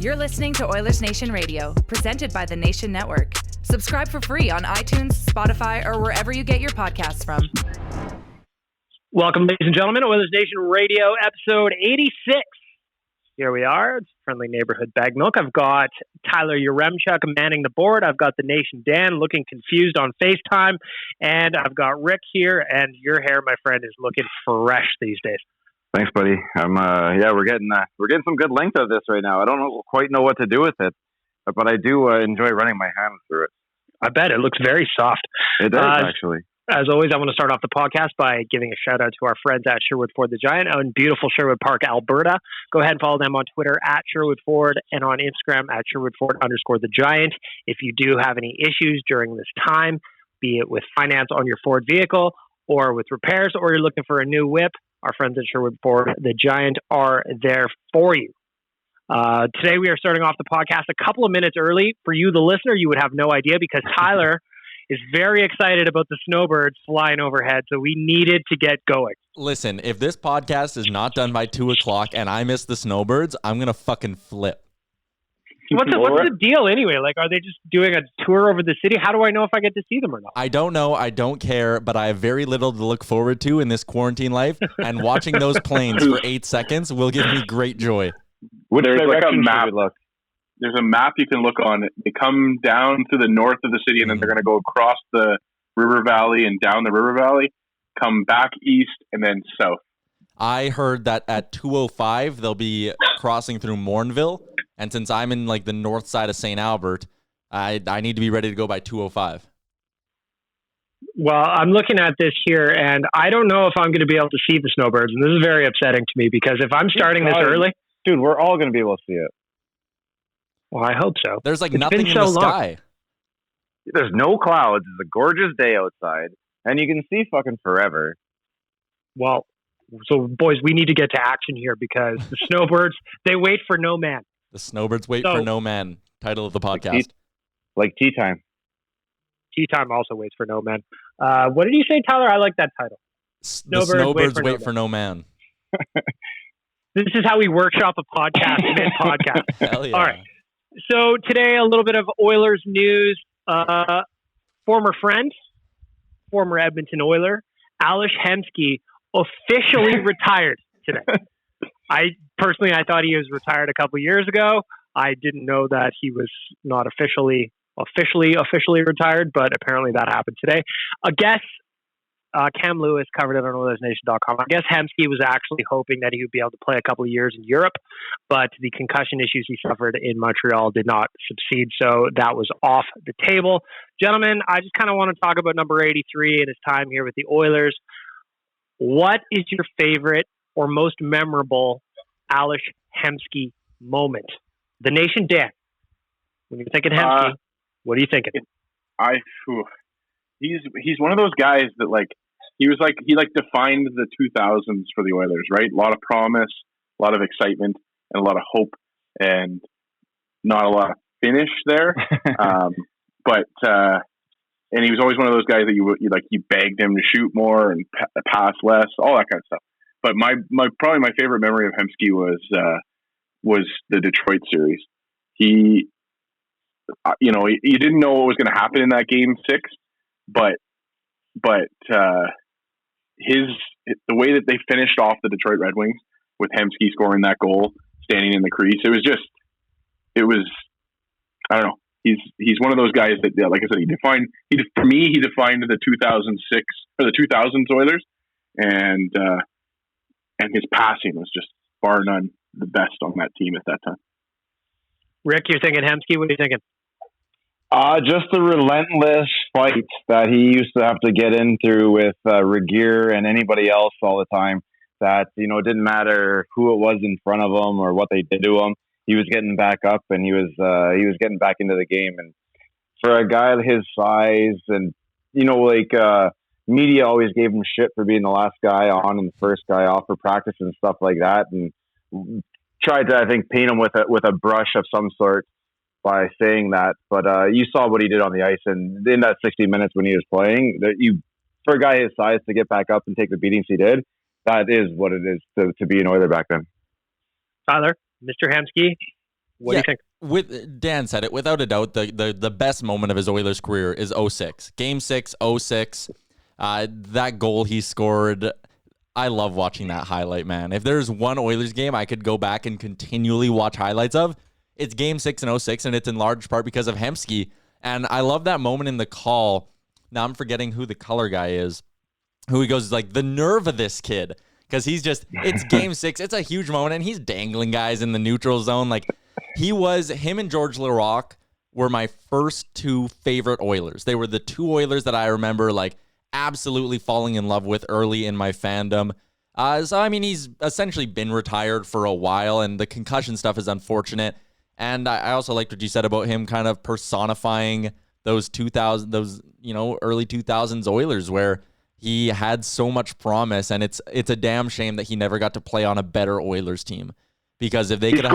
You're listening to Oilersnation Radio, presented by the Nation Network. Subscribe for free on iTunes, Spotify, or wherever you get your podcasts from. Welcome, ladies and gentlemen, Oilersnation Radio, episode 86. Here we are. It's friendly neighborhood bag milk. I've got Tyler Yaremchuk manning the board. I've got the Nation Dan looking confused on FaceTime. And I've got Rick here. And your hair, my friend, is looking fresh these days. Thanks, buddy. We're getting some good length of this right now. I don't quite know what to do with it, but I do enjoy running my hands through it. I bet it looks very soft. It does, actually. As always, I want to start off the podcast by giving a shout out to our friends at Sherwood Ford the Giant out in beautiful Sherwood Park, Alberta. Go ahead and follow them on Twitter at Sherwood Ford and on Instagram at Sherwood Ford_the Giant. If you do have any issues during this time, be it with finance on your Ford vehicle or with repairs, or you're looking for a new whip, our friends at Sherwood Ford the Giant are there for you. Today we are starting off the podcast a couple of minutes early. For you, the listener, you would have no idea because Tyler is very excited about the Snowbirds flying overhead, so we needed to get going. Listen, if this podcast is not done by 2 o'clock and I miss the Snowbirds, I'm going to fucking flip. What's the deal anyway? Like, are they just doing a tour over the city? How do I know if I get to see them or not? I don't know. I don't care, but I have very little to look forward to in this quarantine life, and watching those planes for 8 seconds will give me great joy. There's like a map. There's a map you can look on. They come down to the north of the city, and then they're going to go across the river valley and down the river valley, come back east, and then south. I heard that at 2:05 they'll be crossing through Mornville, and since I'm in like the north side of St. Albert, I need to be ready to go by 2:05. Well, I'm looking at this here, and I don't know if I'm going to be able to see the Snowbirds, and this is very upsetting to me because if I'm starting this early... Dude, we're all going to be able to see it. Well, I hope so. There's like nothing in the sky. There's no clouds. It's a gorgeous day outside, and you can see fucking forever. Well, so boys, we need to get to action here because the Snowbirds, they wait for no man. The Snowbirds wait for no man. Title of the podcast. Like tea time. Tea time also waits for no man. What did you say, Tyler? I like that title. The Snowbirds wait for no man. This is how we workshop a podcast mid-podcast. Hell yeah. All right. So today, a little bit of Oilers news. Former friend, former Edmonton Oiler, Ales Hemsky, officially retired today. I thought he was retired a couple years ago. I didn't know that he was not officially retired, but apparently that happened today. I guess Cam Lewis covered it on Oilersnation.com. I guess Hemsky was actually hoping that he would be able to play a couple of years in Europe, but the concussion issues he suffered in Montreal did not succeed, so that was off the table. Gentlemen, I just kind of want to talk about number 83 and his time here with the Oilers. What is your favorite or most memorable Ales Hemsky moment? The Nation Dan. When you're thinking Hemsky, what are you thinking? He's one of those guys that he defined the 2000s for the Oilers, right? A lot of promise, a lot of excitement, and a lot of hope, and not a lot of finish there. And he was always one of those guys that you begged him to shoot more and pass less, all that kind of stuff. But probably my favorite memory of Hemsky was the Detroit series. You didn't know what was going to happen in that game 6, but the way that they finished off the Detroit Red Wings with Hemsky scoring that goal, standing in the crease, I don't know. He's one of those guys that, like I said, he defined the 2006 or the 2000s Oilers, and his passing was just bar none the best on that team at that time. Rick, you're thinking Hemsky. What are you thinking? Just the relentless fight that he used to have to get into with Regier and anybody else all the time. That, it didn't matter who it was in front of him or what they did to him. He was getting back up and he was getting back into the game. And for a guy his size and, media always gave him shit for being the last guy on and the first guy off for practice and stuff like that. And tried to, I think, paint him with a brush of some sort by saying that. But you saw what he did on the ice. And in that 60 minutes when he was playing, for a guy his size to get back up and take the beatings he did, that is what it is to be an Oiler back then. Tyler, Mr. Hemsky, What do you think? With Dan said it, without a doubt, the best moment of his Oilers career is 06. Game 6, 06. That goal he scored, I love watching that highlight, man. If there's one Oilers game I could go back and continually watch highlights of, it's Game 6 in 06, and it's in large part because of Hemsky. And I love that moment in the call. Now I'm forgetting who the color guy is, who he goes like, the nerve of this kid. Because it's Game 6. It's a huge moment, and he's dangling guys in the neutral zone. Like, him and George Larocque were my first two favorite Oilers. They were the two Oilers that I remember, like, absolutely falling in love with early in my fandom. So, I mean, he's essentially been retired for a while, and the concussion stuff is unfortunate. And I also liked what you said about him kind of personifying those early 2000s Oilers, where he had so much promise, and it's a damn shame that he never got to play on a better Oilers team. Because if they could have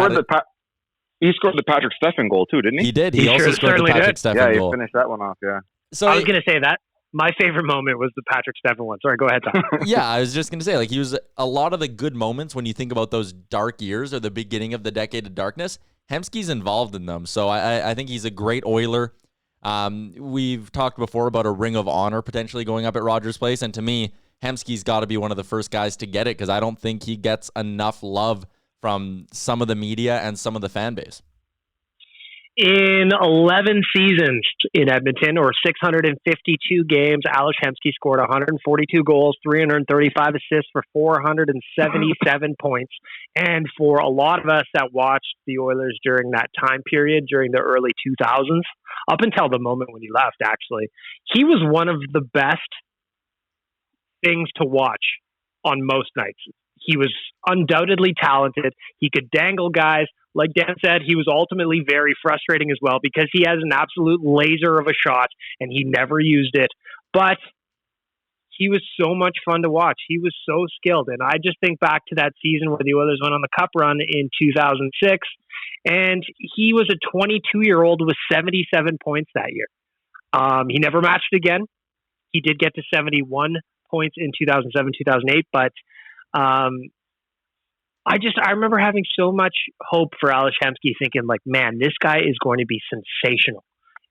he scored the Patrick Steffen goal too, didn't he? He did. He also scored the Patrick Steffen goal. Yeah, he finished that one off. Yeah. So I was going to say that my favorite moment was the Patrick Steffen one. Sorry, go ahead, Tom. Yeah, I was just going to say, like, he was a lot of the good moments when you think about those dark years or the beginning of the decade of darkness. Hemsky's involved in them, so I think he's a great Oiler. We've talked before about a Ring of Honor potentially going up at Rogers Place, and to me, Hemsky's got to be one of the first guys to get it because I don't think he gets enough love from some of the media and some of the fan base. In 11 seasons in Edmonton, or 652 games, Ales Hemsky scored 142 goals, 335 assists for 477 points. And for a lot of us that watched the Oilers during that time period, during the early 2000s, up until the moment when he left, actually, he was one of the best things to watch on most nights. He was undoubtedly talented. He could dangle guys. Like Dan said, he was ultimately very frustrating as well because he has an absolute laser of a shot and he never used it. But he was so much fun to watch. He was so skilled. And I just think back to that season where the Oilers went on the Cup run in 2006, and he was a 22-year-old with 77 points that year. He never matched again. He did get to 71 points in 2007, 2008, but I remember having so much hope for Ales Hemsky, thinking like, man, this guy is going to be sensational.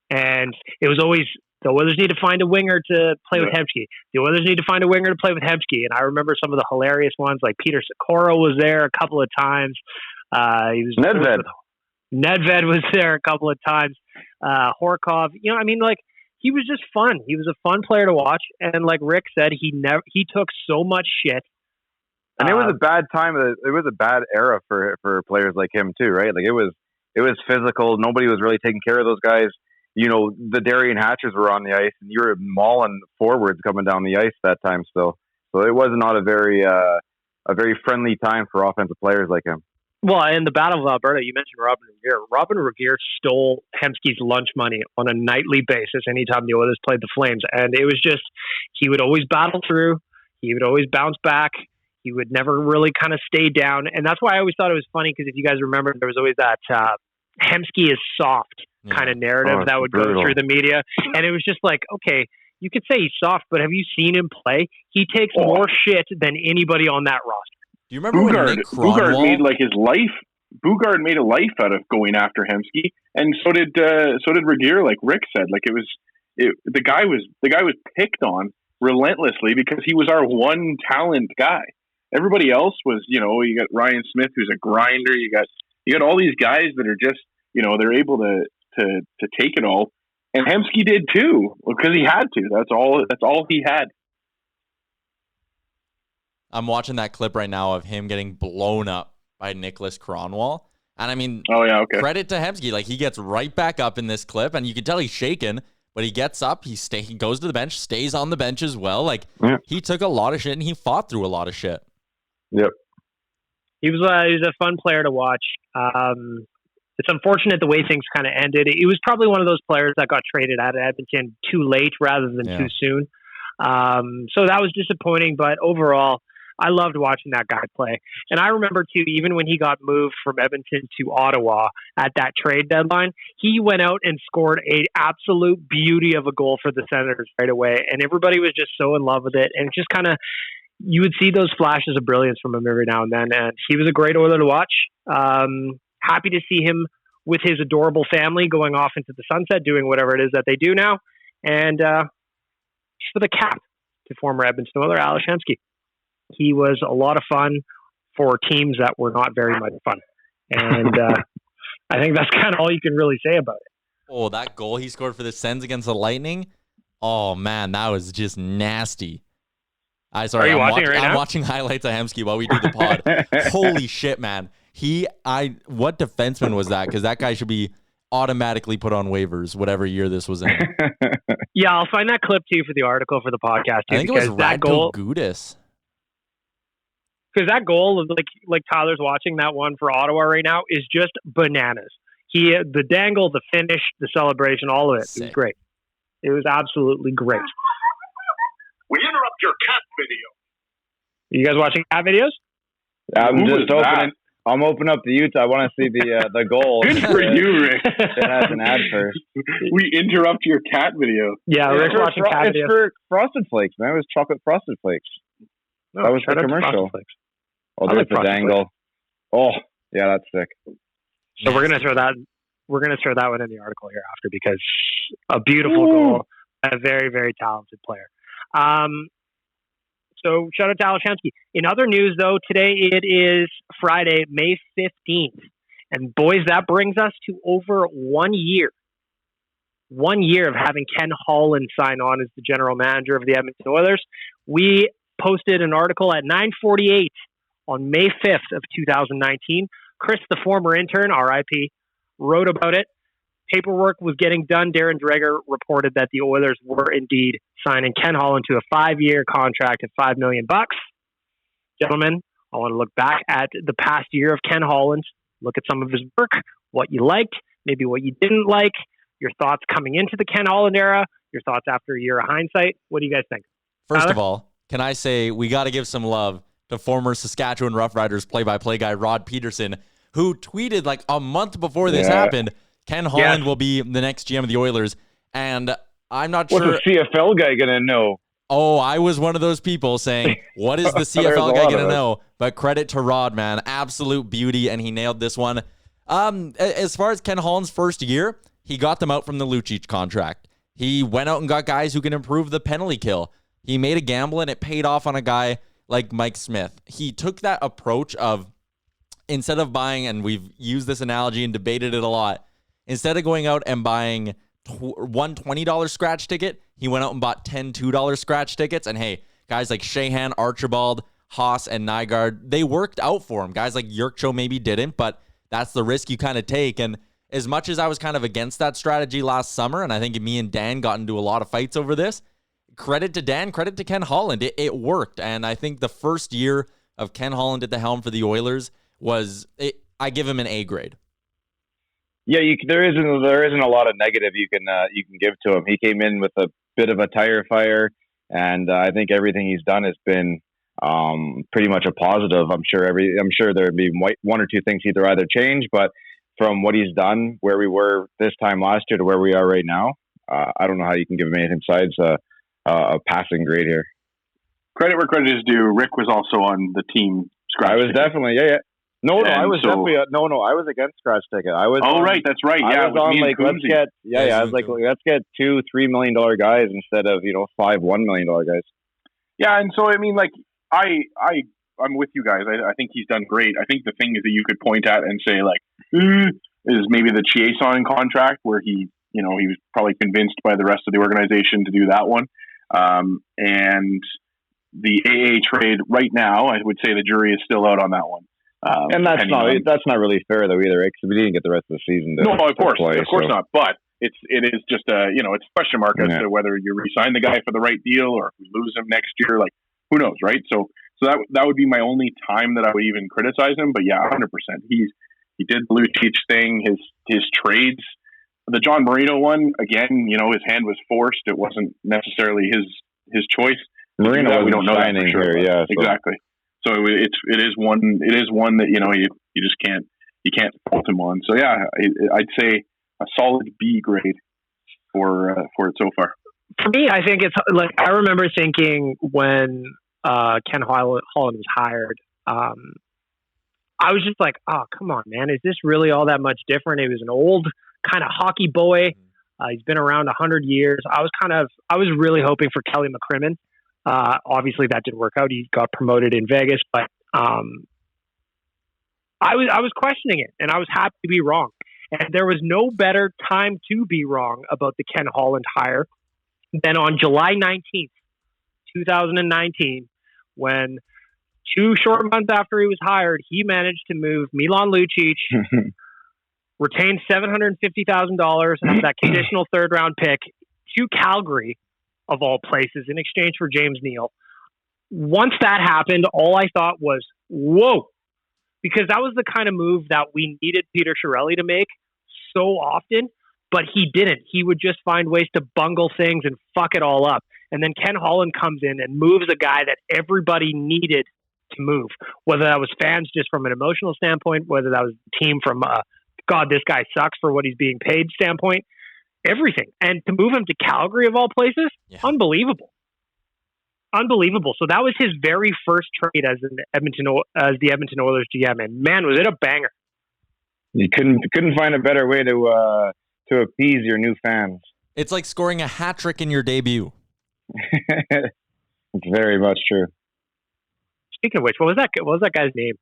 And it was always, the Oilers need to find a winger to play with Hemsky. The Oilers need to find a winger to play with Hemsky. And I remember some of the hilarious ones, like Peter Sikora was there a couple of times. Nedved was there a couple of times. Horkov, he was just fun. He was a fun player to watch. And like Rick said, he took so much shit. And it was a bad time. It was a bad era for players like him too, right? Like it was physical. Nobody was really taking care of those guys. You know, the Darian Hatchers were on the ice, and you were mauling forwards coming down the ice that time still. So it was not a very friendly time for offensive players like him. Well, in the Battle of Alberta, you mentioned Robin Regehr. Robin Regehr stole Hemsky's lunch money on a nightly basis anytime the Oilers played the Flames, and it was just, he would always battle through. He would always bounce back. He would never really kind of stay down. And that's why I always thought it was funny, because if you guys remember, there was always that Hemsky is soft kind of narrative that would go through the media. And it was just like, okay, you could say he's soft, but have you seen him play? He takes more shit than anybody on that roster. Do you remember when Nick Cronwall... Bugard made like his life. Bugard made a life out of going after Hemsky, and so did Regehr. Like Rick said, like the guy was picked on relentlessly because he was our one talent guy. Everybody else was, you got Ryan Smith, who's a grinder. You got all these guys that are just, they're able to take it all. And Hemsky did too, because he had to. That's all he had. I'm watching that clip right now of him getting blown up by Nicholas Cronwall. And I mean, credit to Hemsky. Like, he gets right back up in this clip, and you can tell he's shaken, but he gets up, he goes to the bench, stays on the bench as well. Like, he took a lot of shit, and he fought through a lot of shit. Yep. He was a fun player to watch. It's unfortunate the way things kind of ended. He was probably one of those players that got traded out of Edmonton too late rather than too soon. So that was disappointing, but overall, I loved watching that guy play. And I remember too, even when he got moved from Edmonton to Ottawa at that trade deadline, he went out and scored an absolute beauty of a goal for the Senators right away. And everybody was just so in love with it. And just kind of, you would see those flashes of brilliance from him every now and then. And he was a great Oiler to watch. Happy to see him with his adorable family going off into the sunset, doing whatever it is that they do now. And for the cap to former Edmonton Oiler, Ales Hemsky. He was a lot of fun for teams that were not very much fun. And I think that's kind of all you can really say about it. Oh, that goal he scored for the Sens against the Lightning. Oh, man, that was just nasty. I'm watching highlights of Hemsky while we do the pod. Holy shit, man. What defenseman was that? Because that guy should be automatically put on waivers, whatever year this was in. Yeah, I'll find that clip too for the article for the podcast. Too, I think it was Radko Gudas. Because that goal, like Tyler's watching that one for Ottawa right now, is just bananas. The dangle, the finish, the celebration, all of it. Sick. It was great. It was absolutely great. We interrupt your cat video. Are you guys watching cat videos? I'm just opening. I'm opening up the YouTube. I want to see the goal. Good for you, Rick. It has an ad first. We interrupt your cat video. Yeah, Rick's watching cat videos. It's for Frosted Flakes, man. It was chocolate Frosted Flakes. No, that was the commercial. Oh, there's the dangle. Oh, yeah, that's sick. So we're gonna throw that. We're gonna throw that one in the article here after, because a beautiful goal, a very, very talented player. So shout out to Ales Hemsky. In other news, though, today it is Friday, May 15th. And boys, that brings us to over 1 year. 1 year of having Ken Holland sign on as the general manager of the Edmonton Oilers. We posted an article at 9:48 on May 5th of 2019. Chris, the former intern, RIP, wrote about it. Paperwork was getting done. Darren Dreger reported that the Oilers were indeed signing Ken Holland to a 5-year contract at $5 million. Gentlemen, I want to look back at the past year of Ken Holland, look at some of his work, what you liked, maybe what you didn't like, your thoughts coming into the Ken Holland era, your thoughts after a year of hindsight. What do you guys think? First Tyler? of all, can I say we got to give some love to former Saskatchewan Roughriders play-by-play guy Rod Peterson, who tweeted like a month before this happened, Ken Holland will be the next GM of the Oilers. And I'm not sure. What's the CFL guy going to know? Oh, I was one of those people saying, what is the CFL guy going to know? But credit to Rod, man. Absolute beauty, and he nailed this one. As far as Ken Holland's first year, he got them out from the Lucic contract. He went out and got guys who can improve the penalty kill. He made a gamble, and it paid off on a guy like Mike Smith. He took that approach of, instead of buying, and we've used this analogy and debated it a lot, instead of going out and buying one $20 scratch ticket, he went out and bought 10 $2 scratch tickets. And hey, guys like Shahan, Archibald, Haas, and Nygaard, they worked out for him. Guys like Yurkcho maybe didn't, but that's the risk you kind of take. And as much as I was kind of against that strategy last summer, and I think me and Dan got into a lot of fights over this, credit to Dan, credit to Ken Holland. It worked. And I think the first year of Ken Holland at the helm for the Oilers I give him an A grade. Yeah, there isn't a lot of negative you can give to him. He came in with a bit of a tire fire, and I think everything he's done has been pretty much a positive. I'm sure there'd be one or two things he'd either change, but from what he's done, where we were this time last year to where we are right now, I don't know how you can give him anything besides a passing grade here. Credit where credit is due. Rick was also on the team scratch. I was definitely, yeah. No, I was definitely I was against scratch ticket. I was. Oh, right, that's right. Yeah, I was on like let's get $2-3 million guys instead of $5-1 million guys. Yeah, and so I mean, like I'm with you guys. I think he's done great. I think the thing is that you could point at and say like is maybe the Chiasson contract where he was probably convinced by the rest of the organization to do that one, and the AA trade right now. I would say the jury is still out on that one. And that's not really fair though either, right? Because we didn't get the rest of the season. No, of course not. But it is just it's a question mark as to whether you re-sign the guy for the right deal or if we lose him next year. Like who knows, right? So that would be my only time that I would even criticize him. But yeah, 100%. He did the Lucic thing. His trades, the John Marino one again. His hand was forced. It wasn't necessarily his choice. Marino, we don't know that for sure. Yeah, exactly. So it is one that you just can't fault him on. So yeah, I'd say a solid B grade for it so far. For me, I think it's like I remember thinking when Ken Holland was hired, I was just like, oh, come on, man. Is this really all that much different? He was an old kind of hockey boy. He's been around 100 years. I was really hoping for Kelly McCrimmon. Obviously that didn't work out. He got promoted in Vegas, but I was questioning it, and I was happy to be wrong. And there was no better time to be wrong about the Ken Holland hire than on July 19th, 2019, when 2 short months after he was hired, he managed to move Milan Lucic, retain $750,000 of that conditional third-round pick to Calgary, of all places, in exchange for James Neal. Once that happened, all I thought was, whoa, because that was the kind of move that we needed Peter Chiarelli to make so often, but he didn't. He would just find ways to bungle things and fuck it all up. And then Ken Holland comes in and moves a guy that everybody needed to move, whether that was fans just from an emotional standpoint, whether that was the team from God, this guy sucks for what he's being paid standpoint, everything. And to move him to Calgary of all places, unbelievable. So that was his very first trade as the Edmonton Oilers GM, and man, was it a banger. You couldn't find a better way to appease your new fans. It's like scoring a hat trick in your debut. It's very much true. Speaking of which, what was that guy's name?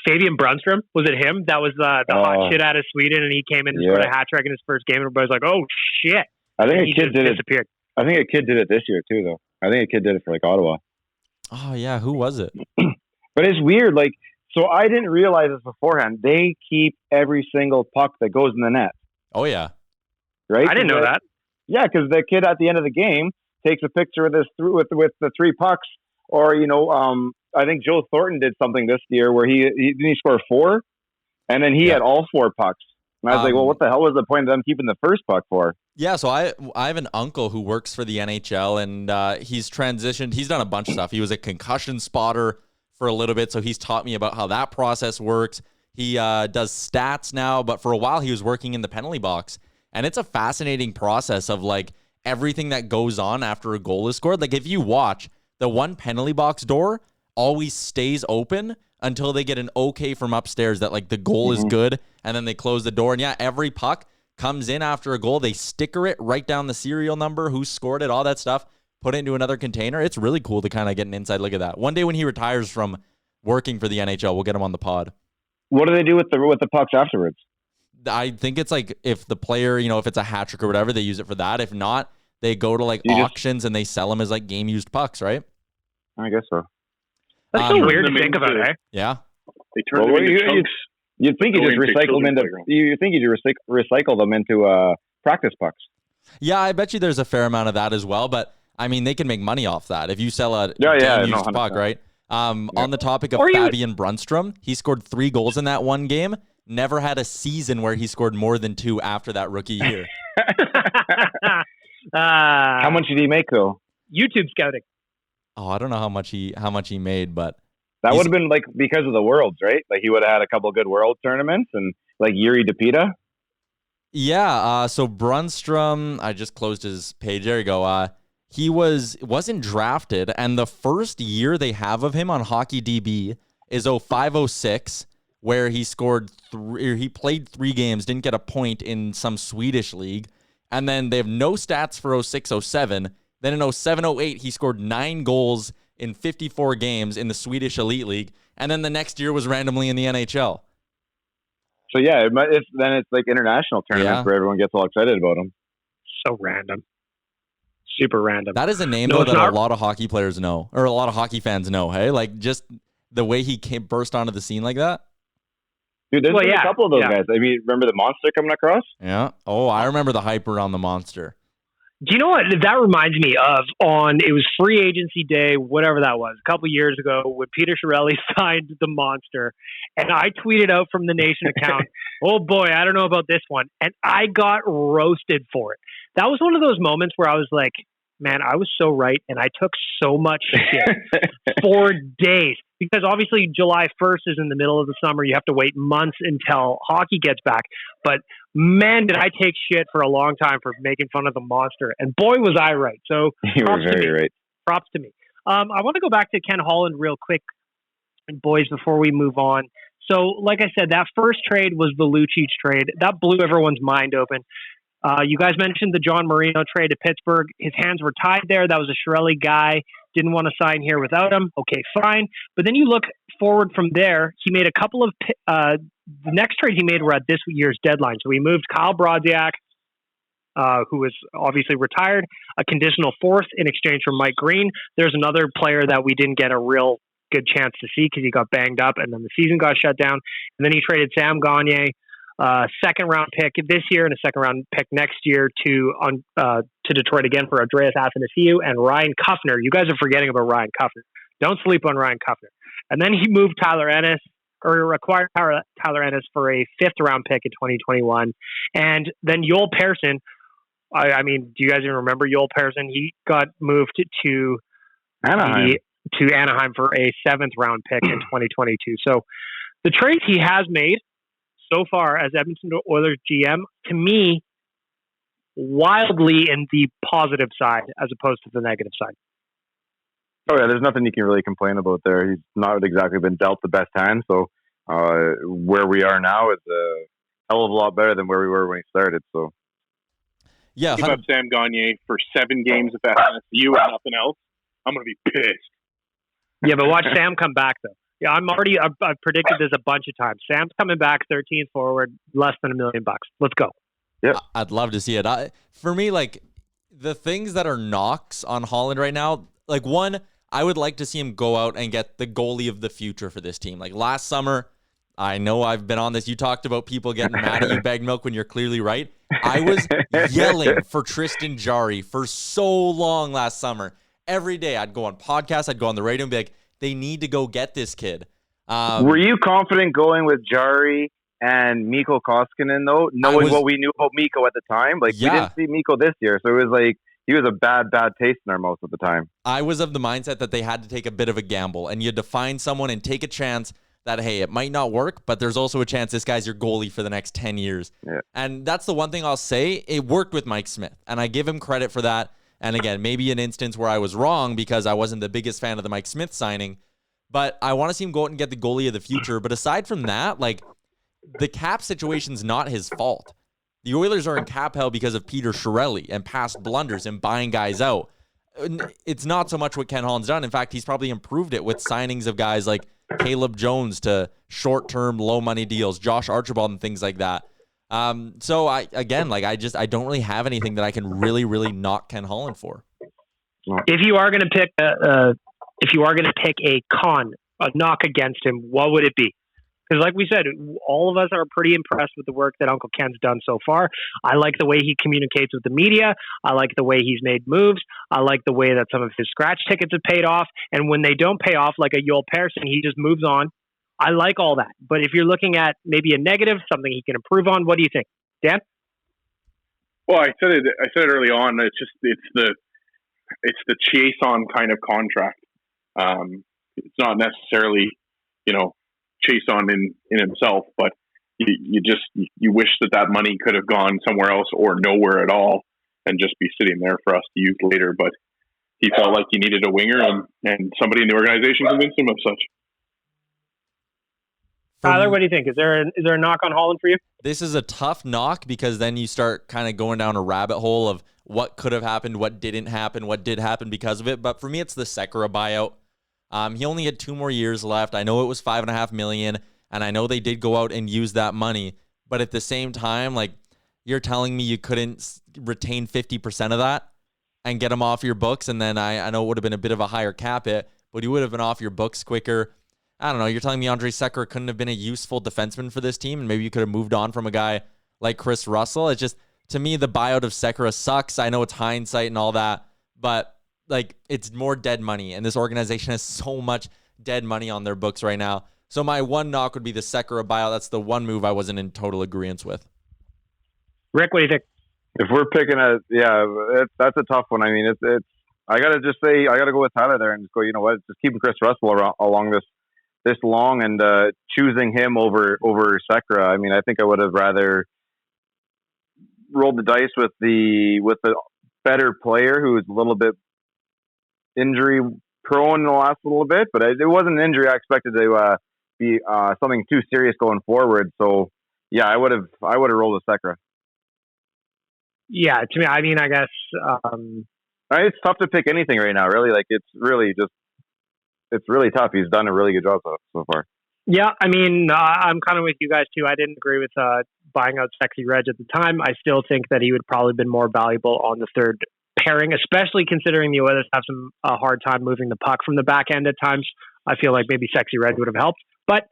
Fabian Brunstrom? Was it him? That was the hot shit out of Sweden, and he came in and scored a hat trick in his first game, and everybody's like, "Oh shit!" I think a kid did disappeared. I think a kid did it this year too, though. I think a kid did it for like Ottawa. Oh yeah, who was it? But it's weird. Like, so I didn't realize this beforehand. They keep every single puck that goes in the net. Oh yeah, right. I didn't know that. Yeah, because the kid at the end of the game takes a picture of this with the 3 pucks, or I think Joe Thornton did something this year where he scored 4, and then he had all 4 pucks. And I was like, well, what the hell was the point of them keeping the first puck for? Yeah, so I have an uncle who works for the NHL, and he's transitioned. He's done a bunch of stuff. He was a concussion spotter for a little bit, so he's taught me about how that process works. He does stats now, but for a while he was working in the penalty box. And it's a fascinating process of like everything that goes on after a goal is scored. Like if you watch, the one penalty box door always stays open until they get an okay from upstairs that like the goal is good, and then they close the door. And yeah, every puck comes in after a goal. They sticker it, write down the serial number, who scored it, all that stuff, put it into another container. It's really cool to kind of get an inside look at that. One day when he retires from working for the NHL, we'll get him on the pod. What do they do with the pucks afterwards? I think it's like if the player, if it's a hat trick or whatever, they use it for that. If not, they go to like auctions and they sell them as like game used pucks, right? I guess so. That's so weird to think about, eh? Yeah. They turn them into chunks. You'd think you just recycle them into. You think you recycle them into practice pucks. Yeah, I bet you there's a fair amount of that as well. But I mean, they can make money off that if you sell a used puck, right? On the topic of Fabian Brunstrom, he scored 3 goals in that one game. Never had a season where he scored more than 2 after that rookie year. How much did he make though? YouTube scouting. Oh, I don't know how much he made, but that would have been like because of the Worlds, right? Like he would have had a couple of good World tournaments and like Yuri Depita. Yeah. So Brunstrom, I just closed his page. There you go. He wasn't drafted, and the first year they have of him on Hockey DB is 05-06, where he scored he played 3 games, didn't get a point in some Swedish league, and then they have no stats for 06-07. Then in 07-08, he scored 9 goals in 54 games in the Swedish Elite League, and then the next year was randomly in the NHL. So yeah, it's like international tournaments where everyone gets all excited about him. So random. Super random. That is a name though that a lot of hockey players know, or a lot of hockey fans know. Hey, like just the way he burst onto the scene like that. Dude, there's been a couple of those guys. I mean, remember the Monster coming across? Yeah. Oh, I remember the hype around the Monster. Do you know what that reminds me of? It was free agency day, whatever that was, a couple years ago when Peter Chiarelli signed the Monster, and I tweeted out from the Nation account, "Oh boy, I don't know about this one," and I got roasted for it. That was one of those moments where I was like, man, I was so right, and I took so much shit for days. Because obviously July 1st is in the middle of the summer. You have to wait months until hockey gets back. But man, did I take shit for a long time for making fun of the Monster. And boy, was I right. So you were very right. Props to me. I want to go back to Ken Holland real quick, and boys, before we move on. So, like I said, that first trade was the Lucic trade. That blew everyone's mind open. You guys mentioned the John Marino trade to Pittsburgh. His hands were tied there. That was a Chiarelli guy. Didn't want to sign here without him. Okay, fine. But then you look forward from there. He made a couple of the next trades he made were at this year's deadline. So he moved Kyle Brodziak, who was obviously retired, a conditional fourth in exchange for Mike Green. There's another player that we didn't get a real good chance to see because he got banged up and then the season got shut down. And then he traded Sam Gagner, second round pick this year and a second round pick next year to Detroit again for Andreas Athanasiou and Ryan Kuffner. You guys are forgetting about Ryan Kuffner. Don't sleep on Ryan Kuffner. And then he moved Tyler Ennis, or acquired Tyler Ennis for a fifth round pick in 2021. And then Joel Persson, I mean, do you guys even remember Joel Persson? He got moved to Anaheim for a seventh round pick in 2022. So the trades he has made so far as Edmonton Oilers GM, to me, wildly in the positive side as opposed to the negative side. Oh yeah, there's nothing you can really complain about there. He's not exactly been dealt the best hand, so where we are now is a hell of a lot better than where we were when he started. So yeah, give up Sam Gagner for 7 games of FSU and nothing else, I'm gonna be pissed. Yeah, but watch Sam come back though. Yeah, I've predicted this a bunch of times. Sam's coming back, 13th forward, less than $1 million. Let's go. Yep. I'd love to see it. For me, like the things that are knocks on Holland right now, like one, I would like to see him go out and get the goalie of the future for this team. Like last summer, I know I've been on this. You talked about people getting mad at you, bag milk, when you're clearly right. I was yelling for Tristan Jarry for so long last summer. Every day I'd go on podcasts, I'd go on the radio and be like, they need to go get this kid. Were you confident going with Jarry and Mikko Koskinen, though, knowing what we knew about Mikko at the time? Like, we didn't see Mikko this year, so it was like he was a bad taste in our mouth at the time. I was of the mindset that they had to take a bit of a gamble, and you had to find someone and take a chance that, hey, it might not work, but there's also a chance this guy's your goalie for the next 10 years. Yeah. And that's the one thing I'll say. It worked with Mike Smith, and I give him credit for that. And again, maybe an instance where I was wrong because I wasn't the biggest fan of the Mike Smith signing, but I want to see him go out and get the goalie of the future. But aside from that, like the cap situation's not his fault. The Oilers are in cap hell because of Peter Chiarelli and past blunders and buying guys out. It's not so much what Ken Holland's done. In fact, he's probably improved it with signings of guys like Caleb Jones to short-term, low-money deals, Josh Archibald and things like that. So I don't really have anything that I can really, really knock Ken Holland for. If you are going to pick a knock against him, what would it be? Because like we said, all of us are pretty impressed with the work that Uncle Ken's done so far. I like the way he communicates with the media. I like the way he's made moves. I like the way that some of his scratch tickets have paid off. And when they don't pay off, like a Joel Persson, he just moves on. I like all that. But if you're looking at maybe a negative, something he can improve on, what do you think? Dan? Well, I said it early on. It's the chase on kind of contract. It's not necessarily, chase on in himself, but you wish that money could have gone somewhere else or nowhere at all and just be sitting there for us to use later. But he felt like he needed a winger and somebody in the organization convinced him of such. Tyler, what do you think? Is there a knock on Holland for you? This is a tough knock because then you start kind of going down a rabbit hole of what could have happened, what didn't happen, what did happen because of it. But for me, it's the Sekera buyout. He only had 2 more years left. I know it was $5.5 million, and I know they did go out and use that money. But at the same time, like you're telling me you couldn't retain 50% of that and get him off your books, and then I know it would have been a bit of a higher cap hit, but he would have been off your books quicker. I don't know. You're telling me Andre Sekera couldn't have been a useful defenseman for this team, and maybe you could have moved on from a guy like Chris Russell. It's just, to me, the buyout of Sekera sucks. I know it's hindsight and all that, but like it's more dead money, and this organization has so much dead money on their books right now. So my one knock would be the Sekera buyout. That's the one move I wasn't in total agreement with. Rick, what do you think? If we're picking that's a tough one. I mean, it's. I gotta just say, I gotta go with Tyler there and just go. You know what? Just keeping Chris Russell along this long and choosing him over Sekera. I mean, I think I would have rather rolled the dice with the better player who is a little bit injury prone in the last little bit, but it wasn't an injury I expected to be something too serious going forward. So yeah, I would have rolled a Sekera. Yeah, to me, I mean, I guess it's tough to pick anything right now. Really, like it's really tough. He's done a really good job so far. Yeah, I mean, I'm kind of with you guys too. I didn't agree with buying out Sexy Reg at the time. I still think that he would probably been more valuable on the third pairing, especially considering the Oilers have some hard time moving the puck from the back end at times. I feel like maybe Sexy Reg would have helped, but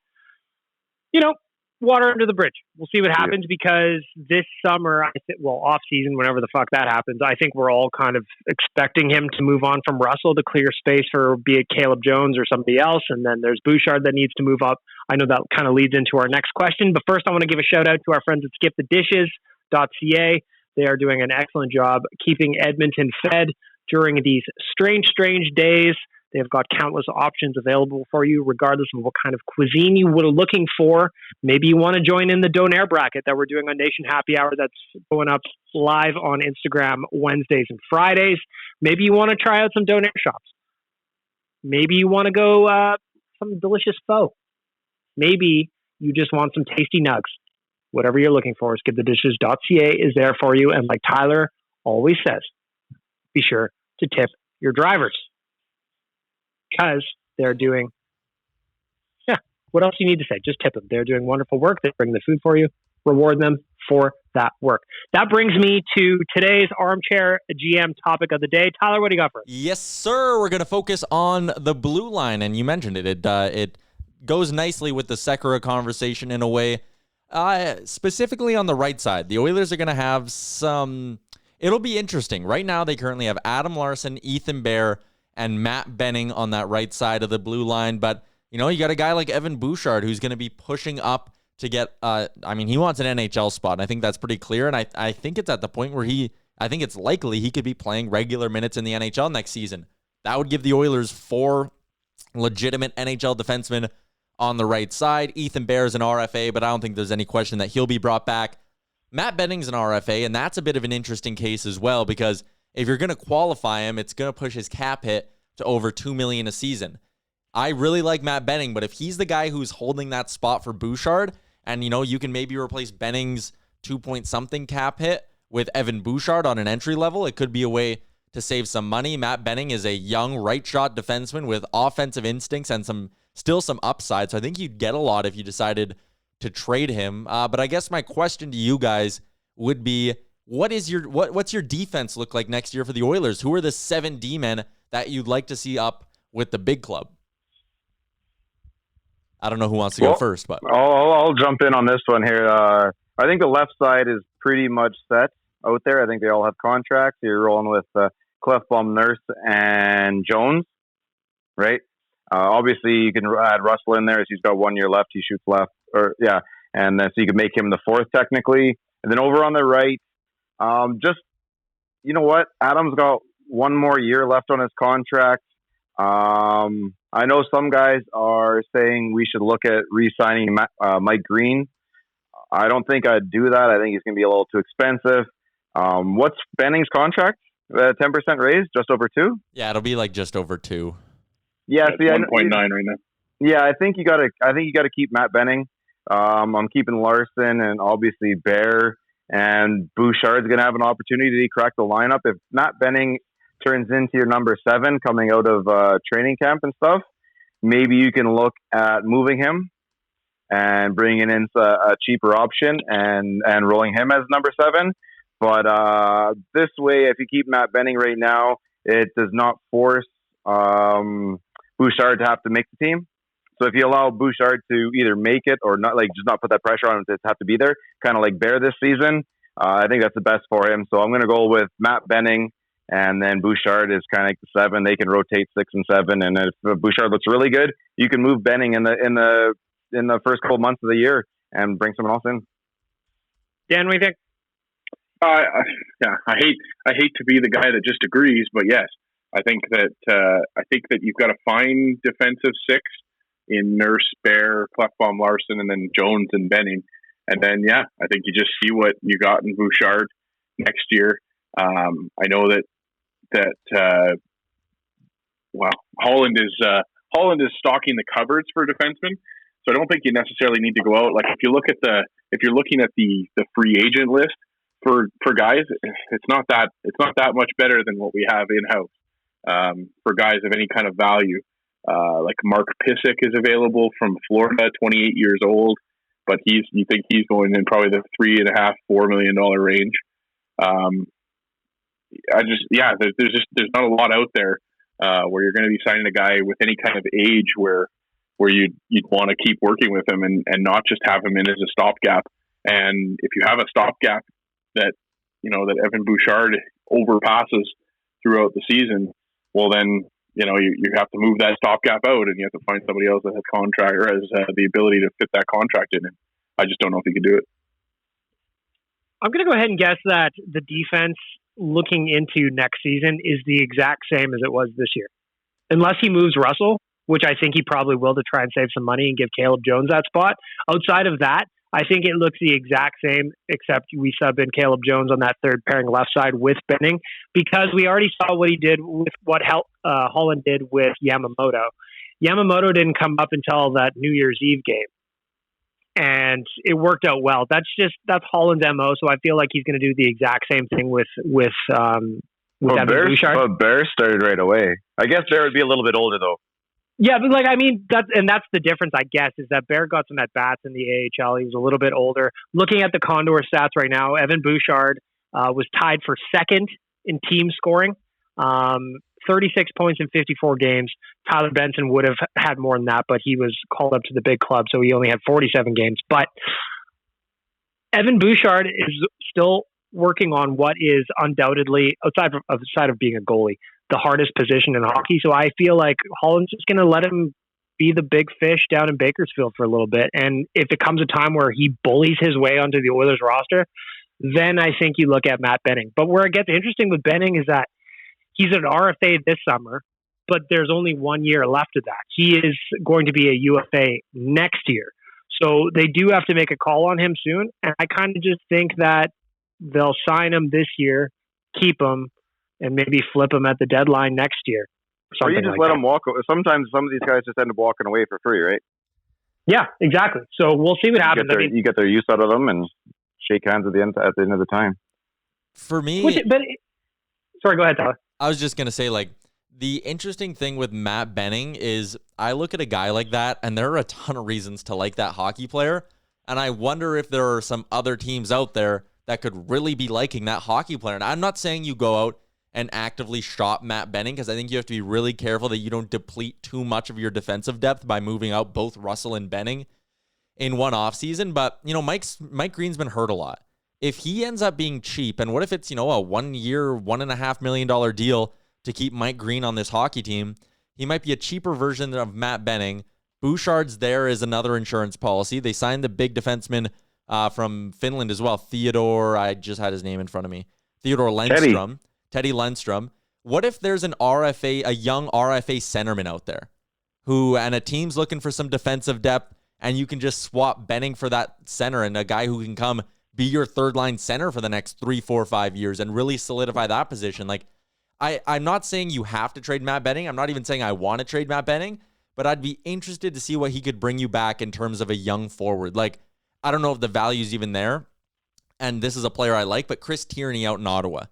water under the bridge. We'll see what happens because this summer, off season, whenever the fuck that happens, I think we're all kind of expecting him to move on from Russell to clear space for be it Caleb Jones or somebody else. And then there's Bouchard that needs to move up. I know that kind of leads into our next question, but first I want to give a shout out to our friends at skipthedishes.ca. They are doing an excellent job keeping Edmonton fed during these strange days. They've got countless options available for you, regardless of what kind of cuisine you were looking for. Maybe you want to join in the Donaire bracket that we're doing on Nation Happy Hour that's going up live on Instagram Wednesdays and Fridays. Maybe you want to try out some Donaire shops. Maybe you want to go some delicious pho. Maybe you just want some tasty nugs. Whatever you're looking for, skipthedishes.ca is there for you. And like Tyler always says, be sure to tip your drivers. Because they're doing, what else do you need to say? Just tip them. They're doing wonderful work. They bring the food for you. Reward them for that work. That brings me to today's Armchair GM topic of the day. Tyler, what do you got for us? Yes, sir. We're going to focus on the blue line, and you mentioned it. It goes nicely with the Sekera conversation in a way. Specifically on the right side, the Oilers are going to have some. It'll be interesting. Right now, they currently have Adam Larsson, Ethan Bear, and Matt Benning on that right side of the blue line. But, you got a guy like Evan Bouchard who's going to be pushing up to get, he wants an NHL spot. And I think that's pretty clear. And I think it's at the point where I think it's likely he could be playing regular minutes in the NHL next season. That would give the Oilers 4 legitimate NHL defensemen on the right side. Ethan Bear is an RFA, but I don't think there's any question that he'll be brought back. Matt Benning's an RFA, and that's a bit of an interesting case as well because if you're going to qualify him, it's going to push his cap hit to over $2 million a season. I really like Matt Benning, but if he's the guy who's holding that spot for Bouchard, and you can maybe replace Benning's 2-point-something cap hit with Evan Bouchard on an entry level, it could be a way to save some money. Matt Benning is a young right shot defenseman with offensive instincts and still some upside, so I think you'd get a lot if you decided to trade him. But I guess my question to you guys would be, what's your defense look like next year for the Oilers? Who are the 7 D-men that you'd like to see up with the big club? I don't know who wants to go first, but I'll jump in on this one here. I think the left side is pretty much set out there. I think they all have contracts. You're rolling with Clefbaum, Nurse, and Jones, right? Obviously, you can add Russell in there as he's got 1 year left. He shoots left, and so you can make him the 4th technically. And then over on the right, Adam's got 1 more year left on his contract. I know some guys are saying we should look at re-signing Mike Green. I don't think I'd do that. I think he's going to be a little too expensive. What's Benning's contract? 10% raise, just over 2? Yeah, it'll be like just over 2. Yeah, 1.9 right now. Yeah, I think you got to keep Matt Benning. I'm keeping Larson and obviously Bear. And Bouchard's going to have an opportunity to crack the lineup. If Matt Benning turns into your number 7 coming out of training camp and stuff, maybe you can look at moving him and bringing in a cheaper option and rolling him as number 7. But this way, if you keep Matt Benning right now, it does not force Bouchard to have to make the team. So if you allow Bouchard to either make it or not, just not put that pressure on him to have to be there, kind of like Bear this season, I think that's the best for him. So I'm going to go with Matt Benning, and then Bouchard is kind of like the 7. They can rotate 6 and 7, and if Bouchard looks really good, you can move Benning in the first couple months of the year and bring someone else in. Dan, what do you think? I hate to be the guy that just agrees, but yes, I think that you've got to find defensive 6. In Nurse, Bear, Clefbaum, Larson, and then Jones and Benning. And then, I think you just see what you got in Bouchard next year. I know that Holland is stocking the cupboards for defensemen. So I don't think you necessarily need to go out. Like if you're looking at the free agent list for guys, it's not that much better than what we have in house for guys of any kind of value. Like Mark Pysyk is available from Florida, 28 years old, but you think he's going in probably the $3.5-4 million range. There's not a lot out there where you're going to be signing a guy with any kind of age where you'd want to keep working with him and not just have him in as a stopgap. And if you have a stopgap that Evan Bouchard overpasses throughout the season, well then you have to move that stopgap out and you have to find somebody else that has contract or has the ability to fit that contract in. And I just don't know if he can do it. I'm going to go ahead and guess that the defense looking into next season is the exact same as it was this year. Unless he moves Russell, which I think he probably will to try and save some money and give Caleb Jones that spot. Outside of that, I think it looks the exact same, except we sub in Caleb Jones on that third pairing left side with Benning, because we already saw what he did with what Holland did with Yamamoto. Yamamoto didn't come up until that New Year's Eve game, and it worked out well. That's Holland's MO, so I feel like he's going to do the exact same thing with Evan Bouchard. But Bear started right away. I guess Bear would be a little bit older though. Yeah, but that's the difference, I guess, is that Bear got some at-bats in the AHL. He was a little bit older. Looking at the Condor stats right now, Evan Bouchard was tied for second in team scoring, 36 points in 54 games. Tyler Benson would have had more than that, but he was called up to the big club, so he only had 47 games. But Evan Bouchard is still working on what is undoubtedly, outside of being a goalie, the hardest position in hockey. So I feel like Holland's just going to let him be the big fish down in Bakersfield for a little bit. And if it comes a time where he bullies his way onto the Oilers roster, then I think you look at Matt Benning. But where it gets interesting with Benning is that he's an RFA this summer, but there's only 1 year left of that. He is going to be a UFA next year. So they do have to make a call on him soon. And I kind of just think that they'll sign him this year, keep him, and maybe flip him at the deadline next year. Or you just let him walk. Sometimes some of these guys just end up walking away for free, right? Yeah, exactly. So we'll see what happens. You get their use out of them and shake hands at the end of the time. For me, sorry, go ahead, Tyler. I was just gonna say, like, the interesting thing with Matt Benning is I look at a guy like that, and there are a ton of reasons to like that hockey player, and I wonder if there are some other teams out there that could really be liking that hockey player. And I'm not saying you go out and actively shop Matt Benning, because I think you have to be really careful that you don't deplete too much of your defensive depth by moving out both Russell and Benning in one offseason. But, Mike Green's been hurt a lot. If he ends up being cheap, and what if it's, a 1 year, $1.5 million deal to keep Mike Green on this hockey team, he might be a cheaper version of Matt Benning. Bouchard's there is another insurance policy. They signed the big defenseman from Finland as well. I just had his name in front of me. Theodore Lundstrom. Teddy Lundstrom. What if there's a young RFA centerman out there and a team's looking for some defensive depth, and you can just swap Benning for that center and a guy who can come be your third line center for the next 3, 4, 5 years and really solidify that position. Like, I'm not saying you have to trade Matt Benning. I'm not even saying I want to trade Matt Benning, but I'd be interested to see what he could bring you back in terms of a young forward. Like, I don't know if the value's even there, and this is a player I like, but Chris Tierney out in Ottawa.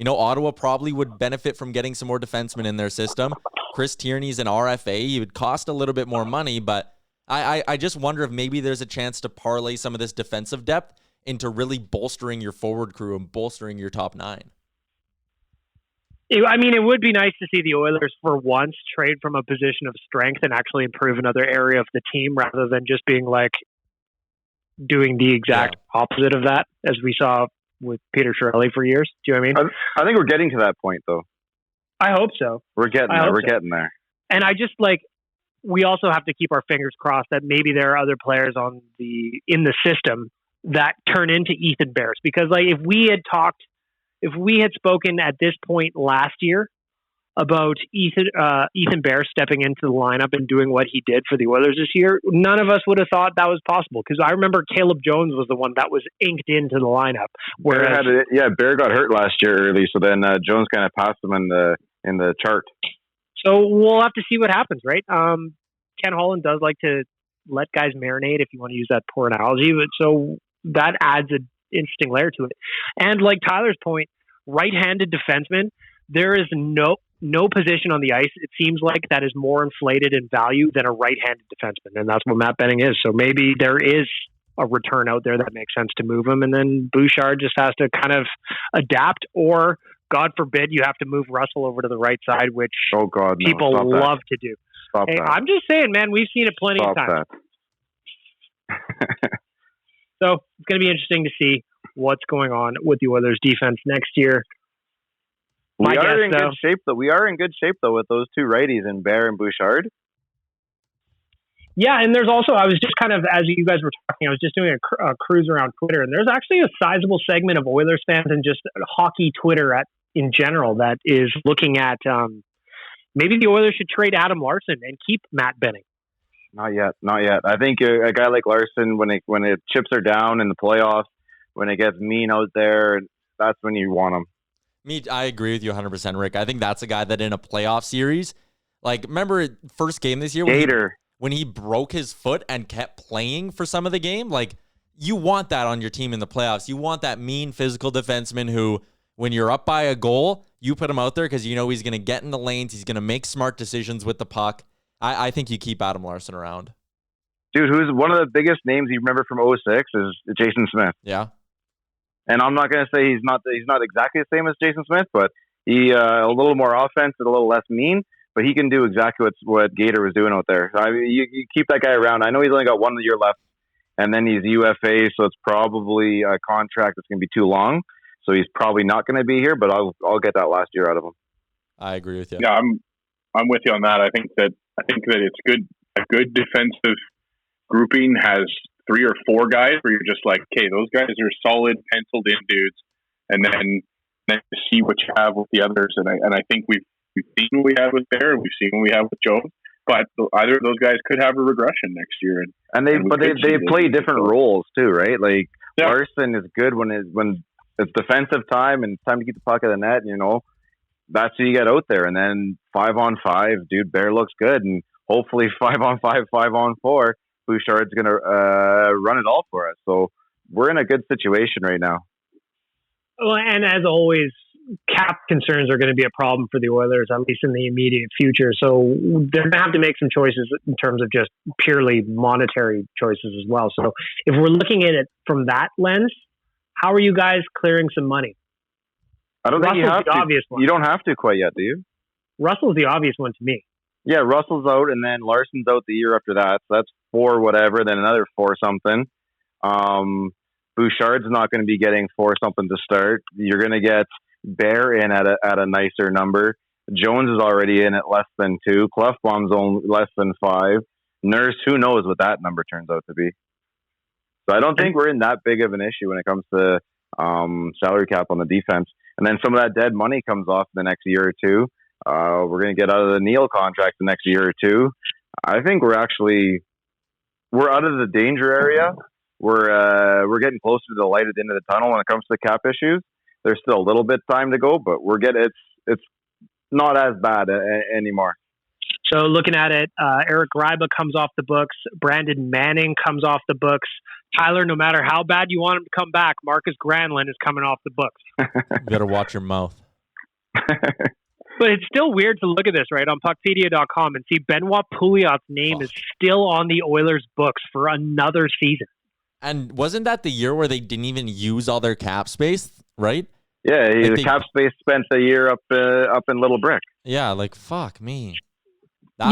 Ottawa probably would benefit from getting some more defensemen in their system. Chris Tierney's an RFA. He would cost a little bit more money, but I just wonder if maybe there's a chance to parlay some of this defensive depth into really bolstering your forward crew and bolstering your top nine. It would be nice to see the Oilers for once trade from a position of strength and actually improve another area of the team rather than just being like doing the exact opposite of that, as we saw with Peter Chiarelli for years. Do you know what I mean? I think we're getting to that point, though. I hope so. We're getting there. And I just we also have to keep our fingers crossed that maybe there are other players in the system that turn into Ethan Bears. Because if we had spoken at this point last year about Ethan Bear stepping into the lineup and doing what he did for the Oilers this year, none of us would have thought that was possible, because I remember Caleb Jones was the one that was inked into the lineup. Bear got hurt last year early, so then Jones kind of passed him in the chart. So we'll have to see what happens, right? Ken Holland does like to let guys marinate, if you want to use that poor analogy. But so that adds an interesting layer to it. And like Tyler's point, right-handed defenseman, there is no position on the ice, it seems like, that is more inflated in value than a right-handed defenseman, and that's what Matt Benning is. So maybe there is a return out there that makes sense to move him, and then Bouchard just has to kind of adapt, or God forbid you have to move Russell over to the right side, which people love to do. Hey, I'm just saying, man, we've seen it plenty of times. So it's going to be interesting to see what's going on with the Oilers defense next year. We are in good shape, though, with those two righties in Bear and Bouchard. Yeah, and there's also, I was just kind of, as you guys were talking, I was just doing a cruise around Twitter, and there's actually a sizable segment of Oilers fans and just hockey Twitter in general that is looking at maybe the Oilers should trade Adam Larson and keep Matt Benning. Not yet. I think a guy like Larson, when the chips are down in the playoffs, when it gets mean out there, that's when you want him. I agree with you 100%, Rick. I think that's a guy that in a playoff series, like, remember first game this year when he broke his foot and kept playing for some of the game? Like, you want that on your team in the playoffs. You want that mean physical defenseman who, when you're up by a goal, you put him out there because you know he's going to get in the lanes. He's going to make smart decisions with the puck. I think you keep Adam Larson around. Dude, who's one of the biggest names you remember from 2006 is Jason Smith. Yeah. And I'm not going to say he's not exactly the same as Jason Smith, but he a little more offense and a little less mean, but he can do exactly what Gator was doing out there. I mean, you keep that guy around. I know he's only got 1 year left, and then he's UFA, so it's probably a contract that's going to be too long. So he's probably not going to be here, but I'll get that last year out of him. I agree with you. Yeah, I'm with you on that. I think that it's good. A good defensive grouping has 3 or 4 guys where you're just like, okay, those guys are solid, penciled in dudes, and then see what you have with the others. And I think we've seen what we have with Bear, and we've seen what we have with Jones. But either of those guys could have a regression next year, and they play different roles too, right? Like Larson is good when it's defensive time and it's time to keep the puck at the net. You know, that's who you get out there. And then 5-on-5, dude, Bear looks good, and hopefully 5-on-5, 5-on-4. Bouchard's going to run it all for us. So we're in a good situation right now. Well, and as always, cap concerns are going to be a problem for the Oilers, at least in the immediate future. So they're going to have to make some choices in terms of just purely monetary choices as well. So if we're looking at it from that lens, how are you guys clearing some money? I don't think you have to. Obvious one. You don't have to quite yet, do you? Russell's the obvious one to me. Yeah, Russell's out, and then Larson's out the year after that. So that's 4 whatever, then another 4 something. Bouchard's not going to be getting 4 something to start. You're going to get Bear in at a nicer number. Jones is already in at less than 2. Clefbaum's only less than 5. Nurse, who knows what that number turns out to be. So I don't think we're in that big of an issue when it comes to salary cap on the defense. And then some of that dead money comes off in the next year or two. We're going to get out of the Neal contract the next year or two. I think we're out of the danger area. We're getting closer to the light at the end of the tunnel when it comes to cap issues. There's still a little bit time to go, but it's not as bad anymore. So looking at it, Eric Ryba comes off the books. Brandon Manning comes off the books. Tyler, no matter how bad you want him to come back, Marcus Granlund is coming off the books. You better watch your mouth. But it's still weird to look at this, right, on Puckpedia.com and see Benoit Pouliot's name is still on the Oilers' books for another season. And wasn't that the year where they didn't even use all their cap space, right? Yeah, the cap space spent a year up in Little Brick. Yeah, like, fuck me. That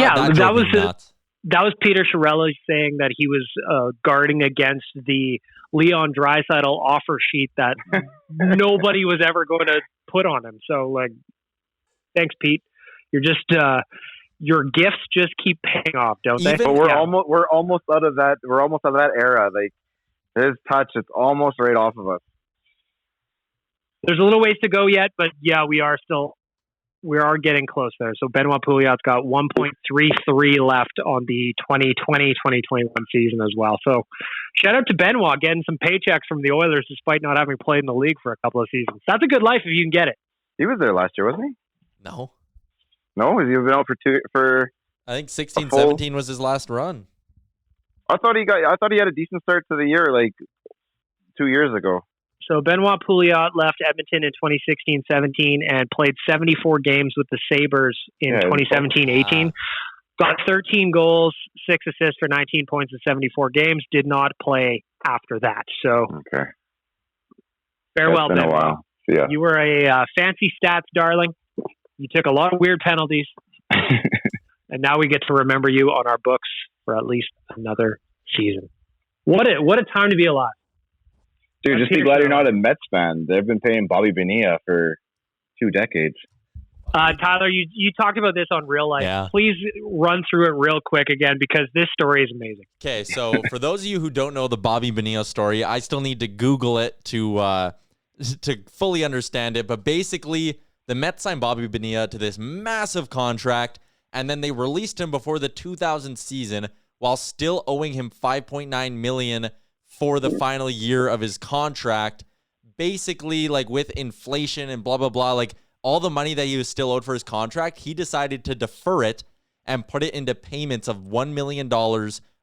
was Peter Chiarelli saying that he was guarding against the Leon Draisaitl offer sheet that nobody was ever going to put on him. So, like, thanks, Pete. You're just your gifts just keep paying off, don't they? But we're almost out of that. We're almost out of that era. Like, his touch, it's almost right off of us. There's a little ways to go yet, but yeah, we are getting close there. So Benoit Pouliot's got 1.33 left on the 2020-2021 season as well. So shout out to Benoit getting some paychecks from the Oilers despite not having played in the league for a couple of seasons. That's a good life if you can get it. He was there last year, wasn't he? No. Has he been out for I think 16-17 was his last run. I thought he had a decent start to the year, like 2 years ago. So Benoit Pouliot left Edmonton in 2016-17 and played 74 games with the Sabres in 2017-18. Got 13 goals, 6 assists for 19 points in 74 games. Did not play after that. So farewell, Benoit. Benoit. A while. Yeah. You were a fancy stats darling. You took a lot of weird penalties. And now we get to remember you on our books for at least another season. What a time to be alive. Dude, just be glad you're not a Mets fan. They've been paying Bobby Bonilla for 2 decades. Tyler, you talked about this on Real Life. Yeah. Please run through it real quick again because this story is amazing. Okay, so for those of you who don't know the Bobby Bonilla story, I still need to Google it to fully understand it. But basically, the Mets signed Bobby Bonilla to this massive contract, and then they released him before the 2000 season while still owing him $5.9 million for the final year of his contract. Basically, like with inflation and blah, blah, blah, like all the money that he was still owed for his contract, he decided to defer it and put it into payments of $1 million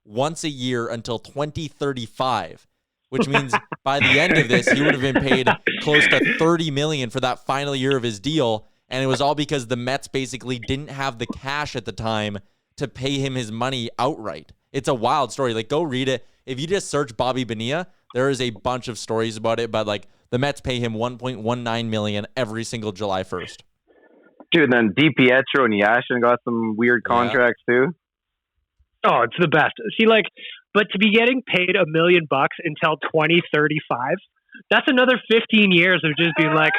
once a year until 2035, which means by the end of this, he would have been paid close to $30 million for that final year of his deal. And it was all because the Mets basically didn't have the cash at the time to pay him his money outright. It's a wild story. Like, go read it. If you just search Bobby Bonilla, there is a bunch of stories about it, but like the Mets pay him $1.19 million every single July 1st. Dude, and then DiPietro and Yashin got some weird contracts too. Oh, it's the best. See, like, but to be getting paid $1 million until 2035, that's another 15 years of just being like,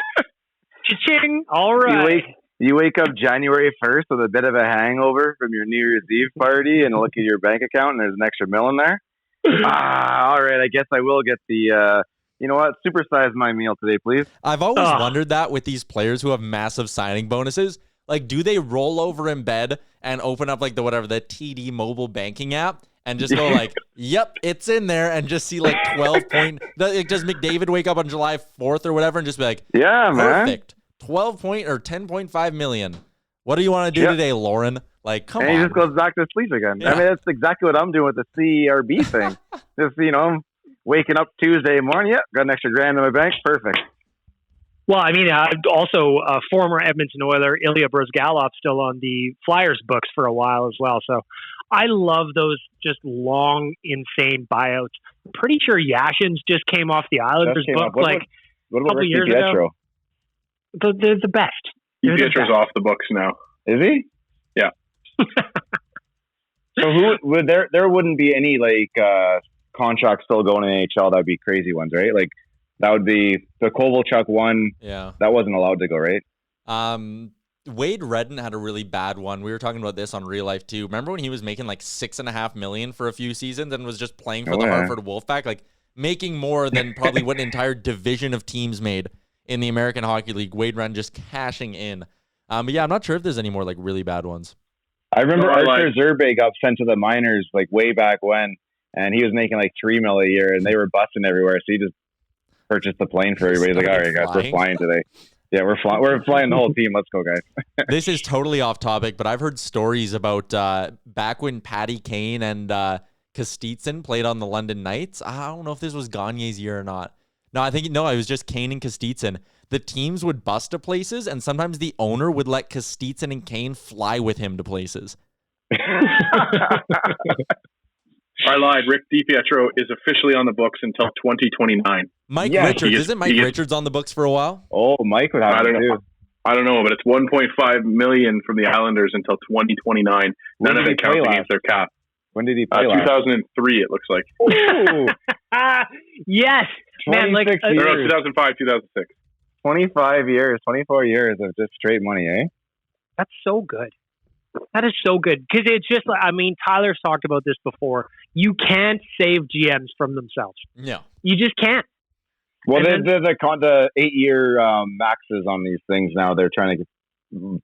cha-ching, all right. You wake up January 1st with a bit of a hangover from your New Year's Eve party and look at your bank account and there's an extra $1 million there. All right, I guess I will get the, you know what, supersize my meal today, please. I've always wondered that with these players who have massive signing bonuses. Like, do they roll over in bed and open up like the TD mobile banking app and just go like, yep, it's in there, and just see like 12 point, does McDavid wake up on July 4th or whatever and just be like, yeah, perfect, 12 point or 10.5 million. What do you want to do today, Lauren? Like, come on. And he just goes back to sleep again. Yeah. I mean, that's exactly what I'm doing with the CERB thing. Just, I'm waking up Tuesday morning. Yep, got an extra $1,000 in my bank. Perfect. Well, I mean, also former Edmonton Oiler Ilya Bryzgalov still on the Flyers books for a while as well. So I love those just long, insane buyouts. I'm pretty sure Yashin's just came off the Islanders book what a couple years ago. They're the best. DiPietro's off the books now. Is he? Yeah. So there wouldn't be any contracts still going in NHL. That'd be crazy ones, right? Like that would be the Kovalchuk one. Yeah, that wasn't allowed to go, right? Wade Redden had a really bad one. We were talking about this on Real Life too. Remember when he was making like $6.5 million for a few seasons and was just playing for the Hartford Wolfpack, like making more than probably what an entire division of teams made in the American Hockey League. Wade Redden just cashing in. But yeah, I'm not sure if there's any more like really bad ones. I remember Arthur Zerbe got sent to the minors like way back when, and he was making like $3 million a year, and they were busting everywhere. So he just purchased the plane for everybody. He's like, all right, guys, we're flying today. Yeah, we're flying. We're flying the whole team. Let's go, guys. This is totally off topic, but I've heard stories about back when Patty Kane and Kostitsyn played on the London Knights. I don't know if this was Gagne's year or not. No, it was just Kane and Kostitsyn. The teams would bus to places, and sometimes the owner would let Kostitsyn and Kane fly with him to places. I lied. Rick DiPietro is officially on the books until 2029. Mike Richards. Isn't Mike Richards on the books for a while? Oh, Mike would have to do. I don't know, but it's $1.5 million from the Islanders until 2029. None of it counts against their cap. When did he play 2003, it looks like. Yes. Man, 2005, 2006. 25 years, 24 years of just straight money, eh? That's so good. That is so good. Because it's just like, I mean, Tyler's talked about this before. You can't save GMs from themselves. No. You just can't. Well, the 8-year maxes on these things now, they're trying to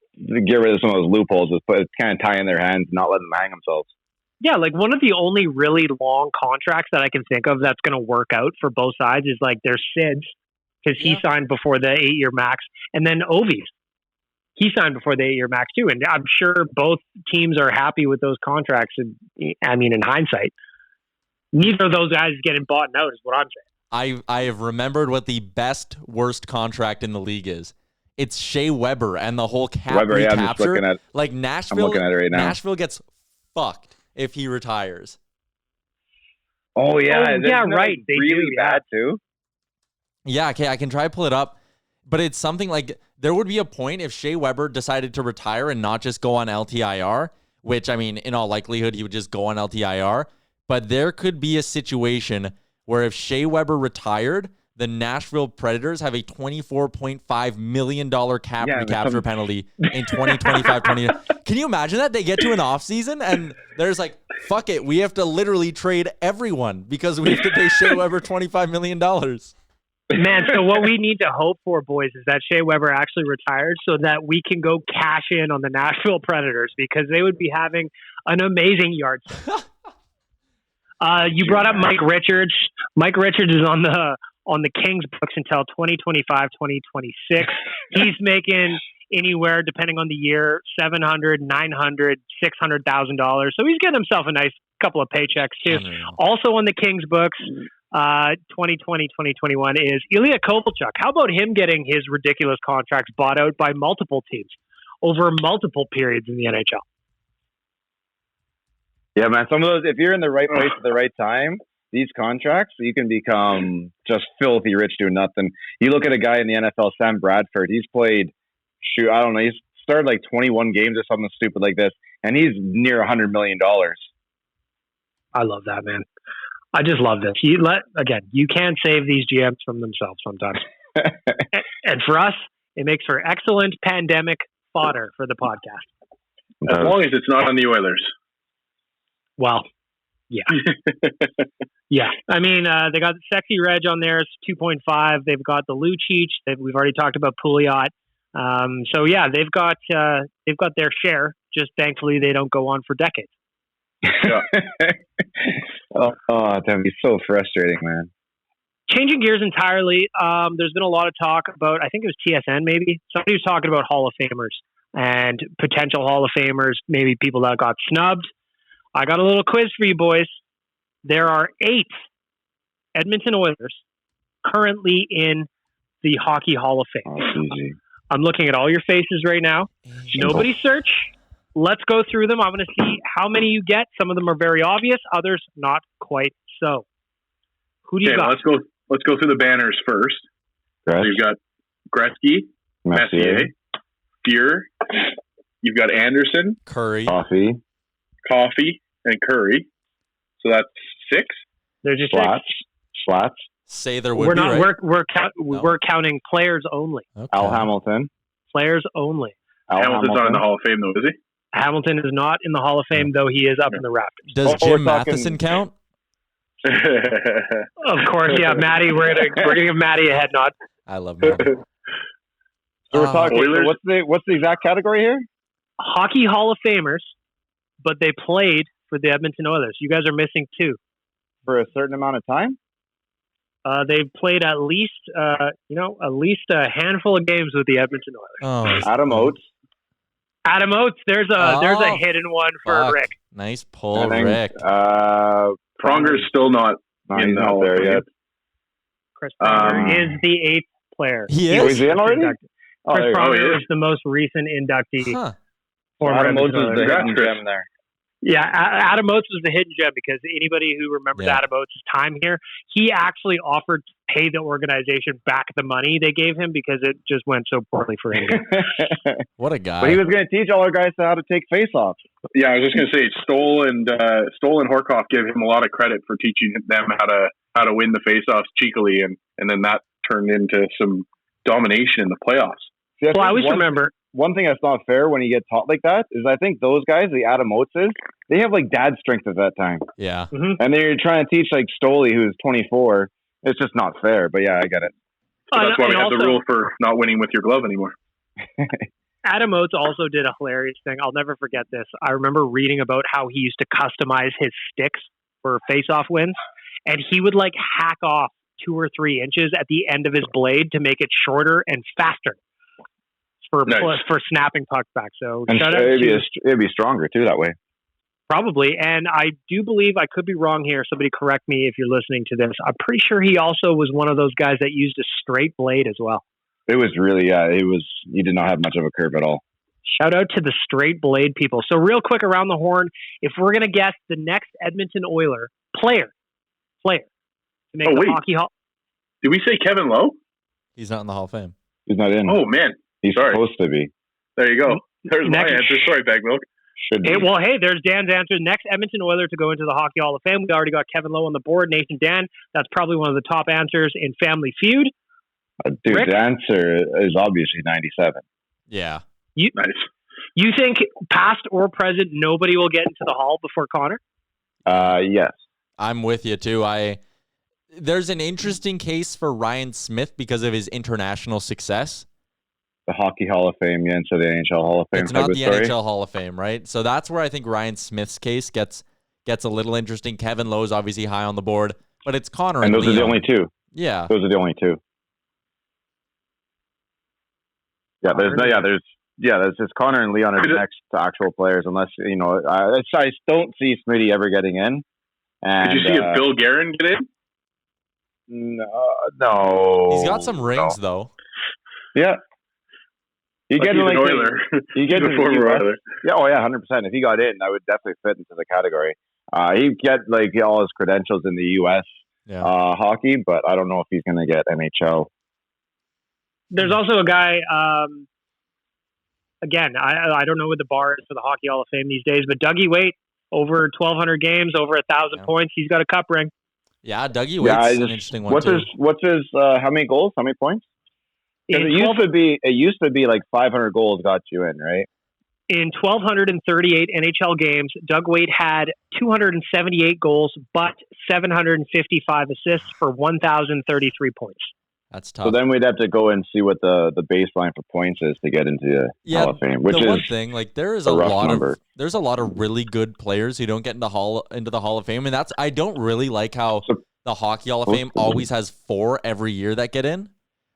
get rid of some of those loopholes. It's kind of tying their hands, not letting them hang themselves. Yeah, like one of the only really long contracts that I can think of that's going to work out for both sides is like their Sid's, because he signed before the 8-year max, and then Ovi's. He signed before the 8-year max too, and I'm sure both teams are happy with those contracts. And I mean, in hindsight, Neither of those guys is getting bought out, is what I'm saying. I have remembered what the best worst contract in the league is. It's Shea Weber and the whole cap Weber, yeah, I'm just recapture. looking at- Like I'm Nashville, looking at it right now. Nashville gets fucked if he retires. Oh yeah, Oh, yeah, isn't it, right. They really do, bad too. Yeah, okay, I can try to pull it up. But it's something like there would be a point if Shea Weber decided to retire and not just go on LTIR, which, I mean, in all likelihood, he would just go on LTIR. But there could be a situation where if Shea Weber retired, the Nashville Predators have a $24.5 million cap recapture penalty in 2025-20. Can you imagine that? They get to an offseason and there's like, fuck it, we have to literally trade everyone because we have to pay Shea Weber $25 million. Man, so what we need to hope for, boys, is that Shea Weber actually retires so that we can go cash in on the Nashville Predators because they would be having an amazing yard sale. You brought up Mike Richards. Mike Richards is on the Kings books until 2025, 2026. He's making anywhere, depending on the year, $700,000, $900,000, $600,000. So he's getting himself a nice couple of paychecks too. Also on the Kings books, 2020, 2021 is Ilya Kovalchuk. How about him getting his ridiculous contracts bought out by multiple teams over multiple periods in the NHL? Yeah, man. Some of those, if you're in the right place at the right time, these contracts, you can become just filthy rich doing nothing. You look at a guy in the NFL, Sam Bradford. He's played, I don't know, he's started like 21 games or something stupid like this, and he's near $100 million. I love that, man. I just love this. You can't save these GMs from themselves sometimes. And for us, it makes for excellent pandemic fodder for the podcast. As long as it's not on the Oilers. Well, yeah. Yeah. I mean, they got Sexy Reg on there. It's 2.5. They've got the Lucic. We've already talked about Pouliot. So, yeah, they've got their share. Just thankfully, they don't go on for decades. Yeah. That'd be so frustrating, man. Changing gears entirely, there's been a lot of talk about, I think it was TSN maybe. Somebody was talking about Hall of Famers and potential Hall of Famers, maybe people that got snubbed. I got a little quiz for you boys. There are 8 Edmonton Oilers currently in the Hockey Hall of Fame. I'm looking at all your faces right now. Nobody search. Let's go through them. I'm going to see how many you get. Some of them are very obvious. Others not quite so. Who do you got? Let's go through the banners first. So you've got Gretzky, Messier, Fuhr. You've got Anderson, Curry, Coffey, and Curry. So that's 6. There's just Slats. Say there would we're be, not. right? We're counting players only. Okay. Al Hamilton. Players only. Hamilton's not in the Hall of Fame, though, is he? Hamilton is not in the Hall of Fame, though he is up in the rafters. Does Jim Matheson count? Of course, yeah. Maddie, we're gonna give Maddie a head nod. I love Matt. So we're talking. Oilers? So what's the exact category here? Hockey Hall of Famers, but they played for the Edmonton Oilers. You guys are missing 2. For a certain amount of time? They've played at least a handful of games with the Edmonton Oilers. Oh, Adam Oates. There's a hidden one for fuck. Rick. Nice pull, Rick. Pronger's still not in the Hall of Fame. Chris Pronger is the 8th player. He Oh, is? is he in already? Chris Pronger yeah. is the most recent inductee. Huh. Former Adam Oates Edmonton is the Oilers. hidden gem there. Yeah, Adam Oates was the hidden gem because anybody who remembers Adam Oates' time here, he actually offered to pay the organization back the money they gave him because it just went so poorly for him. What a guy. But he was going to teach all our guys how to take face-offs. Yeah, I was just going to say Stoll and Horkoff gave him a lot of credit for teaching them how to win the face-offs cheekily, and then that turned into some domination in the playoffs. See, I always remember one thing that's not fair when you get taught like that is I think those guys, the Adam Oateses, they have like dad strength at that time. Yeah. Mm-hmm. And they're trying to teach like Stoley, who's 24. It's just not fair. But yeah, I get it. So that's why we have the rule for not winning with your glove anymore. Adam Oates also did a hilarious thing. I'll never forget this. I remember reading about how he used to customize his sticks for face-off wins, and he would like hack off 2 or 3 inches at the end of his blade to make it shorter and faster for snapping pucks back. So And it'd be stronger too that way. Probably. And I do believe, I could be wrong here. Somebody correct me if you're listening to this. I'm pretty sure he also was one of those guys that used a straight blade as well. It was really, he did not have much of a curve at all. Shout out to the straight blade people. So real quick around the horn, if we're going to guess the next Edmonton Oiler player to make the Hockey Hall. Did we say Kevin Lowe? He's not in the Hall of Fame. He's not in. Oh, man. He's supposed to be. There you go. There's my answer. Sorry, Bag Milk. There's Dan's answer. Next Edmonton Oiler to go into the Hockey Hall of Fame. We already got Kevin Lowe on the board. Nathan, Dan, that's probably one of the top answers in Family Feud. Dude, Rick? The answer is obviously 97. Yeah. Nice. You think past or present, nobody will get into the Hall before Connor? Yes. I'm with you, too. There's an interesting case for Ryan Smith because of his international success. The Hockey Hall of Fame, yeah, instead of the NHL Hall of Fame. It's not the NHL Hall of Fame, right? So that's where I think Ryan Smith's case gets a little interesting. Kevin Lowe's obviously high on the board, but it's Connor and those Leon. are the only two. Yeah. Those are the only two. Yeah, there's just Connor and Leon are the next actual players, unless, I don't see Smitty ever getting in. And, did you see Bill Guerin get in? No. He's got some rings, though. Yeah. You get an Oiler. You get a former Oiler. Yeah, 100%. If he got in, I would definitely fit into the category. He'd get all his credentials in the U.S. Hockey, but I don't know if he's going to get NHL. There's also a guy. Again, I don't know what the bar is for the Hockey Hall of Fame these days, but Dougie Wait, over 1,200 games, over 1,000 points. He's got a cup ring. Yeah, Dougie Wait's an interesting one too. What's his? How many goals? How many points? It used to be like 500 goals got you in, right? In 1,238 NHL games, Doug Weight had 278 goals, but 755 assists for 1,033 points. That's tough. So then we'd have to go and see what the baseline for points is to get into the Hall of Fame. Which the is one thing, there's a lot of really good players who don't get into the Hall of Fame, and I don't really like how the Hockey Hall of Fame always has 4 every year that get in.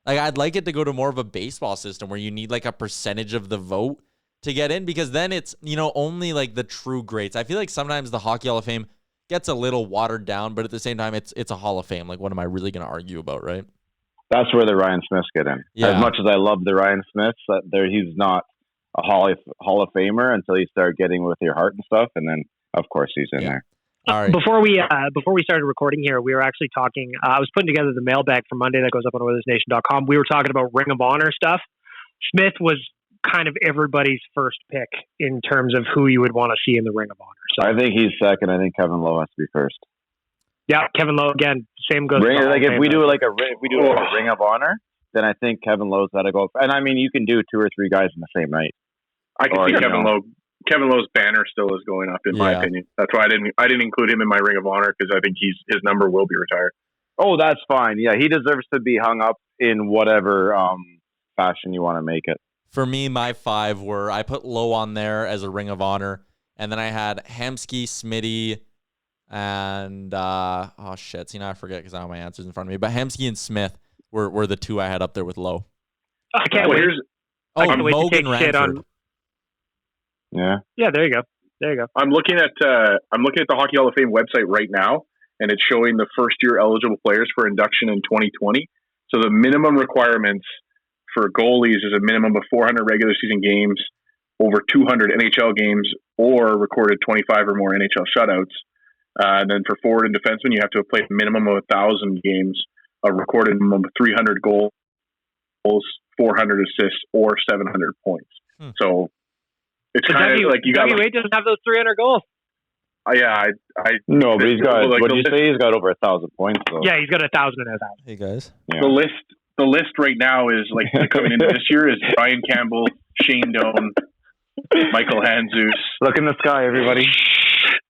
I'd like it to go to more of a baseball system where you need a percentage of the vote to get in, because then it's, only the true greats. I feel like sometimes the Hockey Hall of Fame gets a little watered down, but at the same time, it's a Hall of Fame. What am I really going to argue about, right? That's where the Ryan Smiths get in. Yeah. As much as I love the Ryan Smiths, he's not a Hall of Famer until you start getting with your heart and stuff, and then of course he's in there. All right. Before we started recording here, we were actually talking. I was putting together the mailbag for Monday that goes up on Oilersnation.com. We were talking about Ring of Honor stuff. Smith was kind of everybody's first pick in terms of who you would want to see in the Ring of Honor. So I think he's second. I think Kevin Lowe has to be first. Yeah, Kevin Lowe again. Same goes. If we do a Ring of Honor, then I think Kevin Lowe's got to go. And I mean, you can do 2 or 3 guys in the same night. I can see Kevin Lowe. Kevin Lowe's banner still is going up, in my opinion. That's why I didn't include him in my Ring of Honor, because I think his number will be retired. Oh, that's fine. Yeah, he deserves to be hung up in whatever fashion you want to make it. For me, my 5 were, I put Lowe on there as a Ring of Honor, and then I had Hemsky, Smitty, and I forget because I don't have my answers in front of me. But Hemsky and Smith were the 2 I had up there with Lowe. I can't wait. Mogan Ranford. Yeah. Yeah, there you go. I'm looking at the Hockey Hall of Fame website right now, and it's showing the first year eligible players for induction in 2020. So the minimum requirements for goalies is a minimum of 400 regular season games, over 200 NHL games, or recorded 25 or more NHL shutouts. And then for forward and defensemen, you have to have played a minimum of 1,000 games, a recorded minimum of 300 goals, 400 assists, or 700 points. So it's kind of like you got. Dougie Wait doesn't have those 300 goals. Yeah, no, but he's got. What did you say? He's got over 1,000 points. Though. Yeah, he's got 1,000 in his house. Hey guys, the list right now is coming into this year is Brian Campbell, Shane Doan, Michael Handzus. Look in the sky, everybody.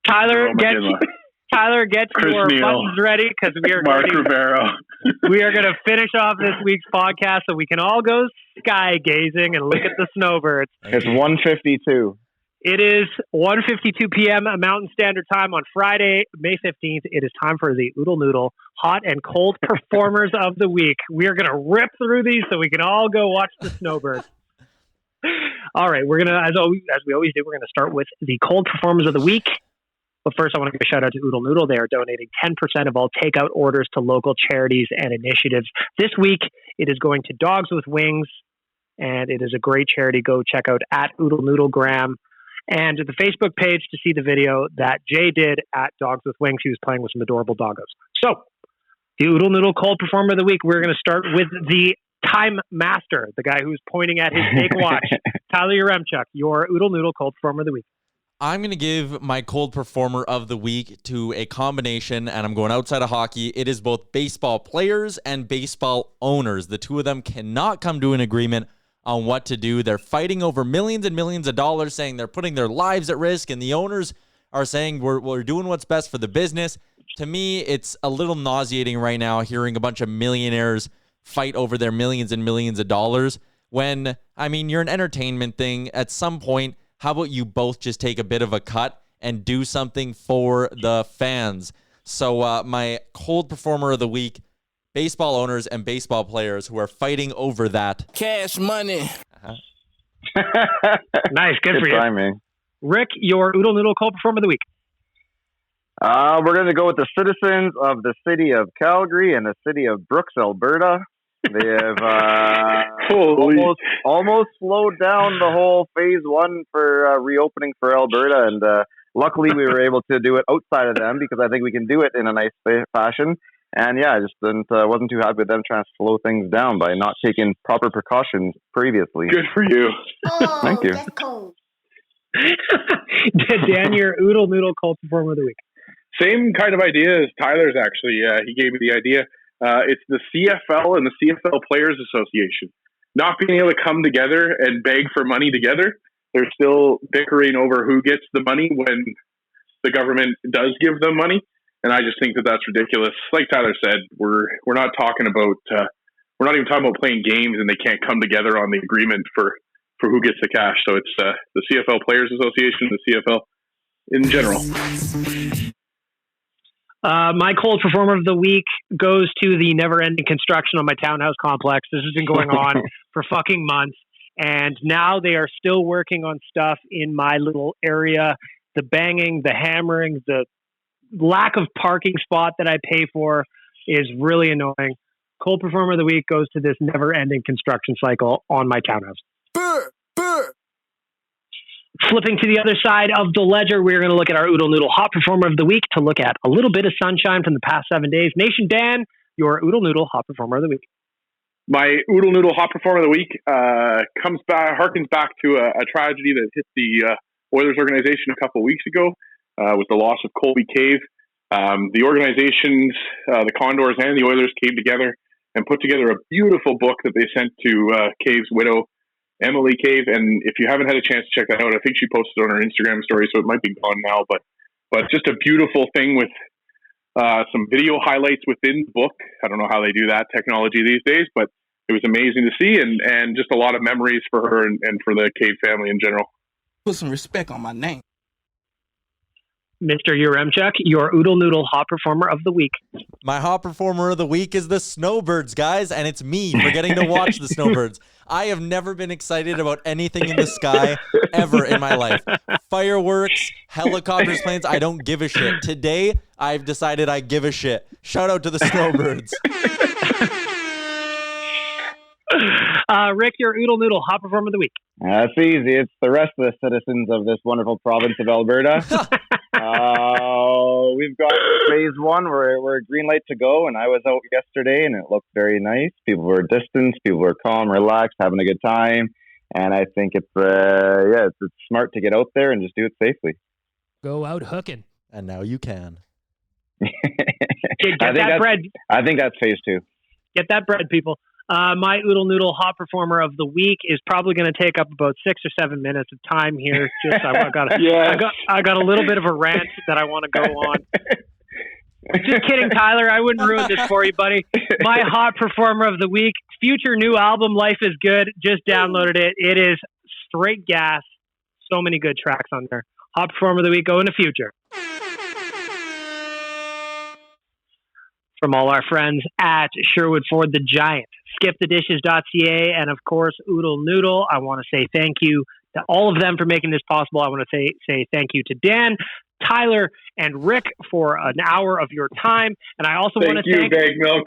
Tyler, get your buttons ready, because we are Mark Rivero. We are going to finish off this week's podcast so we can all go sky gazing and look at the snowbirds. It's 1:52. It is 1:52 p.m. Mountain Standard Time on Friday, May 15th. It is time for the Oodle Noodle hot and cold performers of the week. We are going to rip through these so we can all go watch the snowbirds. All right, we're going to, as we always do, we're going to start with the cold performers of the week. But first, I want to give a shout out to Oodle Noodle. They are donating 10% of all takeout orders to local charities and initiatives. This week, it is going to Dogs with Wings, and it is a great charity. Go check out at Oodle Noodlegram and the Facebook page to see the video that Jay did at Dogs with Wings. He was playing with some adorable doggos. So, the Oodle Noodle Cold Performer of the Week, we're going to start with the Time Master, the guy who's pointing at his fake watch. Tyler Yaremchuk, your Oodle Noodle Cold Performer of the Week. I'm going to give my cold performer of the week to a combination, and I'm going outside of hockey. It is both baseball players and baseball owners. The two of them cannot come to an agreement on what to do. They're fighting over millions and millions of dollars, saying they're putting their lives at risk, and the owners are saying we're doing what's best for the business. To me, it's a little nauseating right now hearing a bunch of millionaires fight over their millions and millions of dollars when, I mean, you're an entertainment thing. At some point, how about you both just take a bit of a cut and do something for the fans? So my cold performer of the week, baseball owners and baseball players who are fighting over that. Cash money. Nice, good for you. Timing. Rick, your Oodle Noodle Cold Performer of the Week. We're going to go with the citizens of the city of Calgary and the city of Brooks, Alberta. They have almost slowed down the whole phase one for reopening for Alberta, and luckily we were able to do it outside of them because I think we can do it in a nice fashion. And yeah, I just wasn't too happy with them trying to slow things down by not taking proper precautions previously. Good for you. Oh, Thank you. That's cold. Dan, your Oodle Noodle Cold Performer of the Week. Same kind of idea as Tyler's, actually. He gave me the idea. It's the CFL and the CFL Players Association. Not being able to come together and beg for money together. They're still bickering over who gets the money when the government does give them money. And I just think that that's ridiculous. Like Tyler said, we're not talking about, we're not even talking about playing games and they can't come together on the agreement for who gets the cash. So it's the CFL Players Association, the CFL in general. My cold performer of the week goes to the never-ending construction on my townhouse complex. This has been going on for fucking months, and now they are still working on stuff in my little area. The banging, the hammering, the lack of parking spot that I pay for is really annoying. Cold performer of the week goes to this never-ending construction cycle on my townhouse. Flipping to the other side of the ledger, we're going to look at our Oodle Noodle Hot Performer of the Week to look at a little bit of sunshine from the past 7 days. Nation Dan, your Oodle Noodle Hot Performer of the Week. My Oodle Noodle Hot Performer of the Week harkens back to a tragedy that hit the Oilers organization a couple of weeks ago with the loss of Colby Cave. The organizations, the Condors and the Oilers came together and put together a beautiful book that they sent to Cave's widow, Emily Cave, and if you haven't had a chance to check that out, I think she posted on her Instagram story, so it might be gone now, but just a beautiful thing with some video highlights within the book. I don't know how they do that technology these days, but it was amazing to see, and just a lot of memories for her and for the Cave family in general. Put some respect on my name. Mr. Yaremchuk, your Oodle Noodle Hot Performer of the Week. My hot performer of the week is the Snowbirds, guys, and it's me for getting to watch the Snowbirds. I have never been excited about anything in the sky ever in my life. Fireworks, helicopters, planes, I don't give a shit. Today, I've decided I give a shit. Shout out to the Snowbirds. Rick, your Oodle Noodle Hot Performer of the Week. That's easy. It's the rest of the citizens of this wonderful province of Alberta. We've got phase one. We're green light to go, and I was out yesterday, and it looked very nice. People were distanced. People were calm, relaxed, having a good time. And I think it's smart to get out there and just do it safely. Go out hooking. And now you can. Get that bread. I think that's phase two. Get that bread, people. My Oodle Noodle Hot Performer of the Week is probably going to take up about 6 or 7 minutes of time here. I got a little bit of a rant that I want to go on. Just kidding, Tyler. I wouldn't ruin this for you, buddy. My Hot Performer of the Week, future new album, Life is Good. Just downloaded it. It is straight gas. So many good tracks on there. Hot Performer of the Week, go in the future. From all our friends at Sherwood Ford the Giant, skipthedishes.ca, and of course, Oodle Noodle, I want to say thank you to all of them for making this possible. I want to say thank you to Dan, Tyler, and Rick for an hour of your time. And I also want to thank Bag Milk.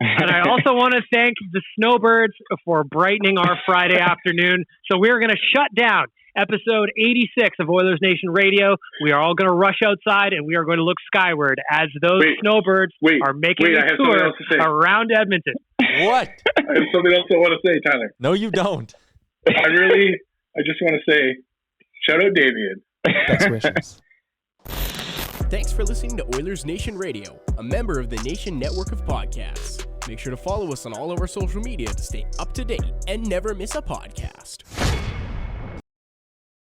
And I also want to thank the Snowbirds for brightening our Friday afternoon. So we're going to shut down episode 86 of Oilers Nation Radio. We are all going to rush outside and we are going to look skyward as those Snowbirds are making a tour around Edmonton. What? I have something else I want to say, Tyler. No, you don't. I just want to say, shout out Damien. Best wishes. Thanks for listening to Oilers Nation Radio, a member of the Nation Network of Podcasts. Make sure to follow us on all of our social media to stay up to date and never miss a podcast.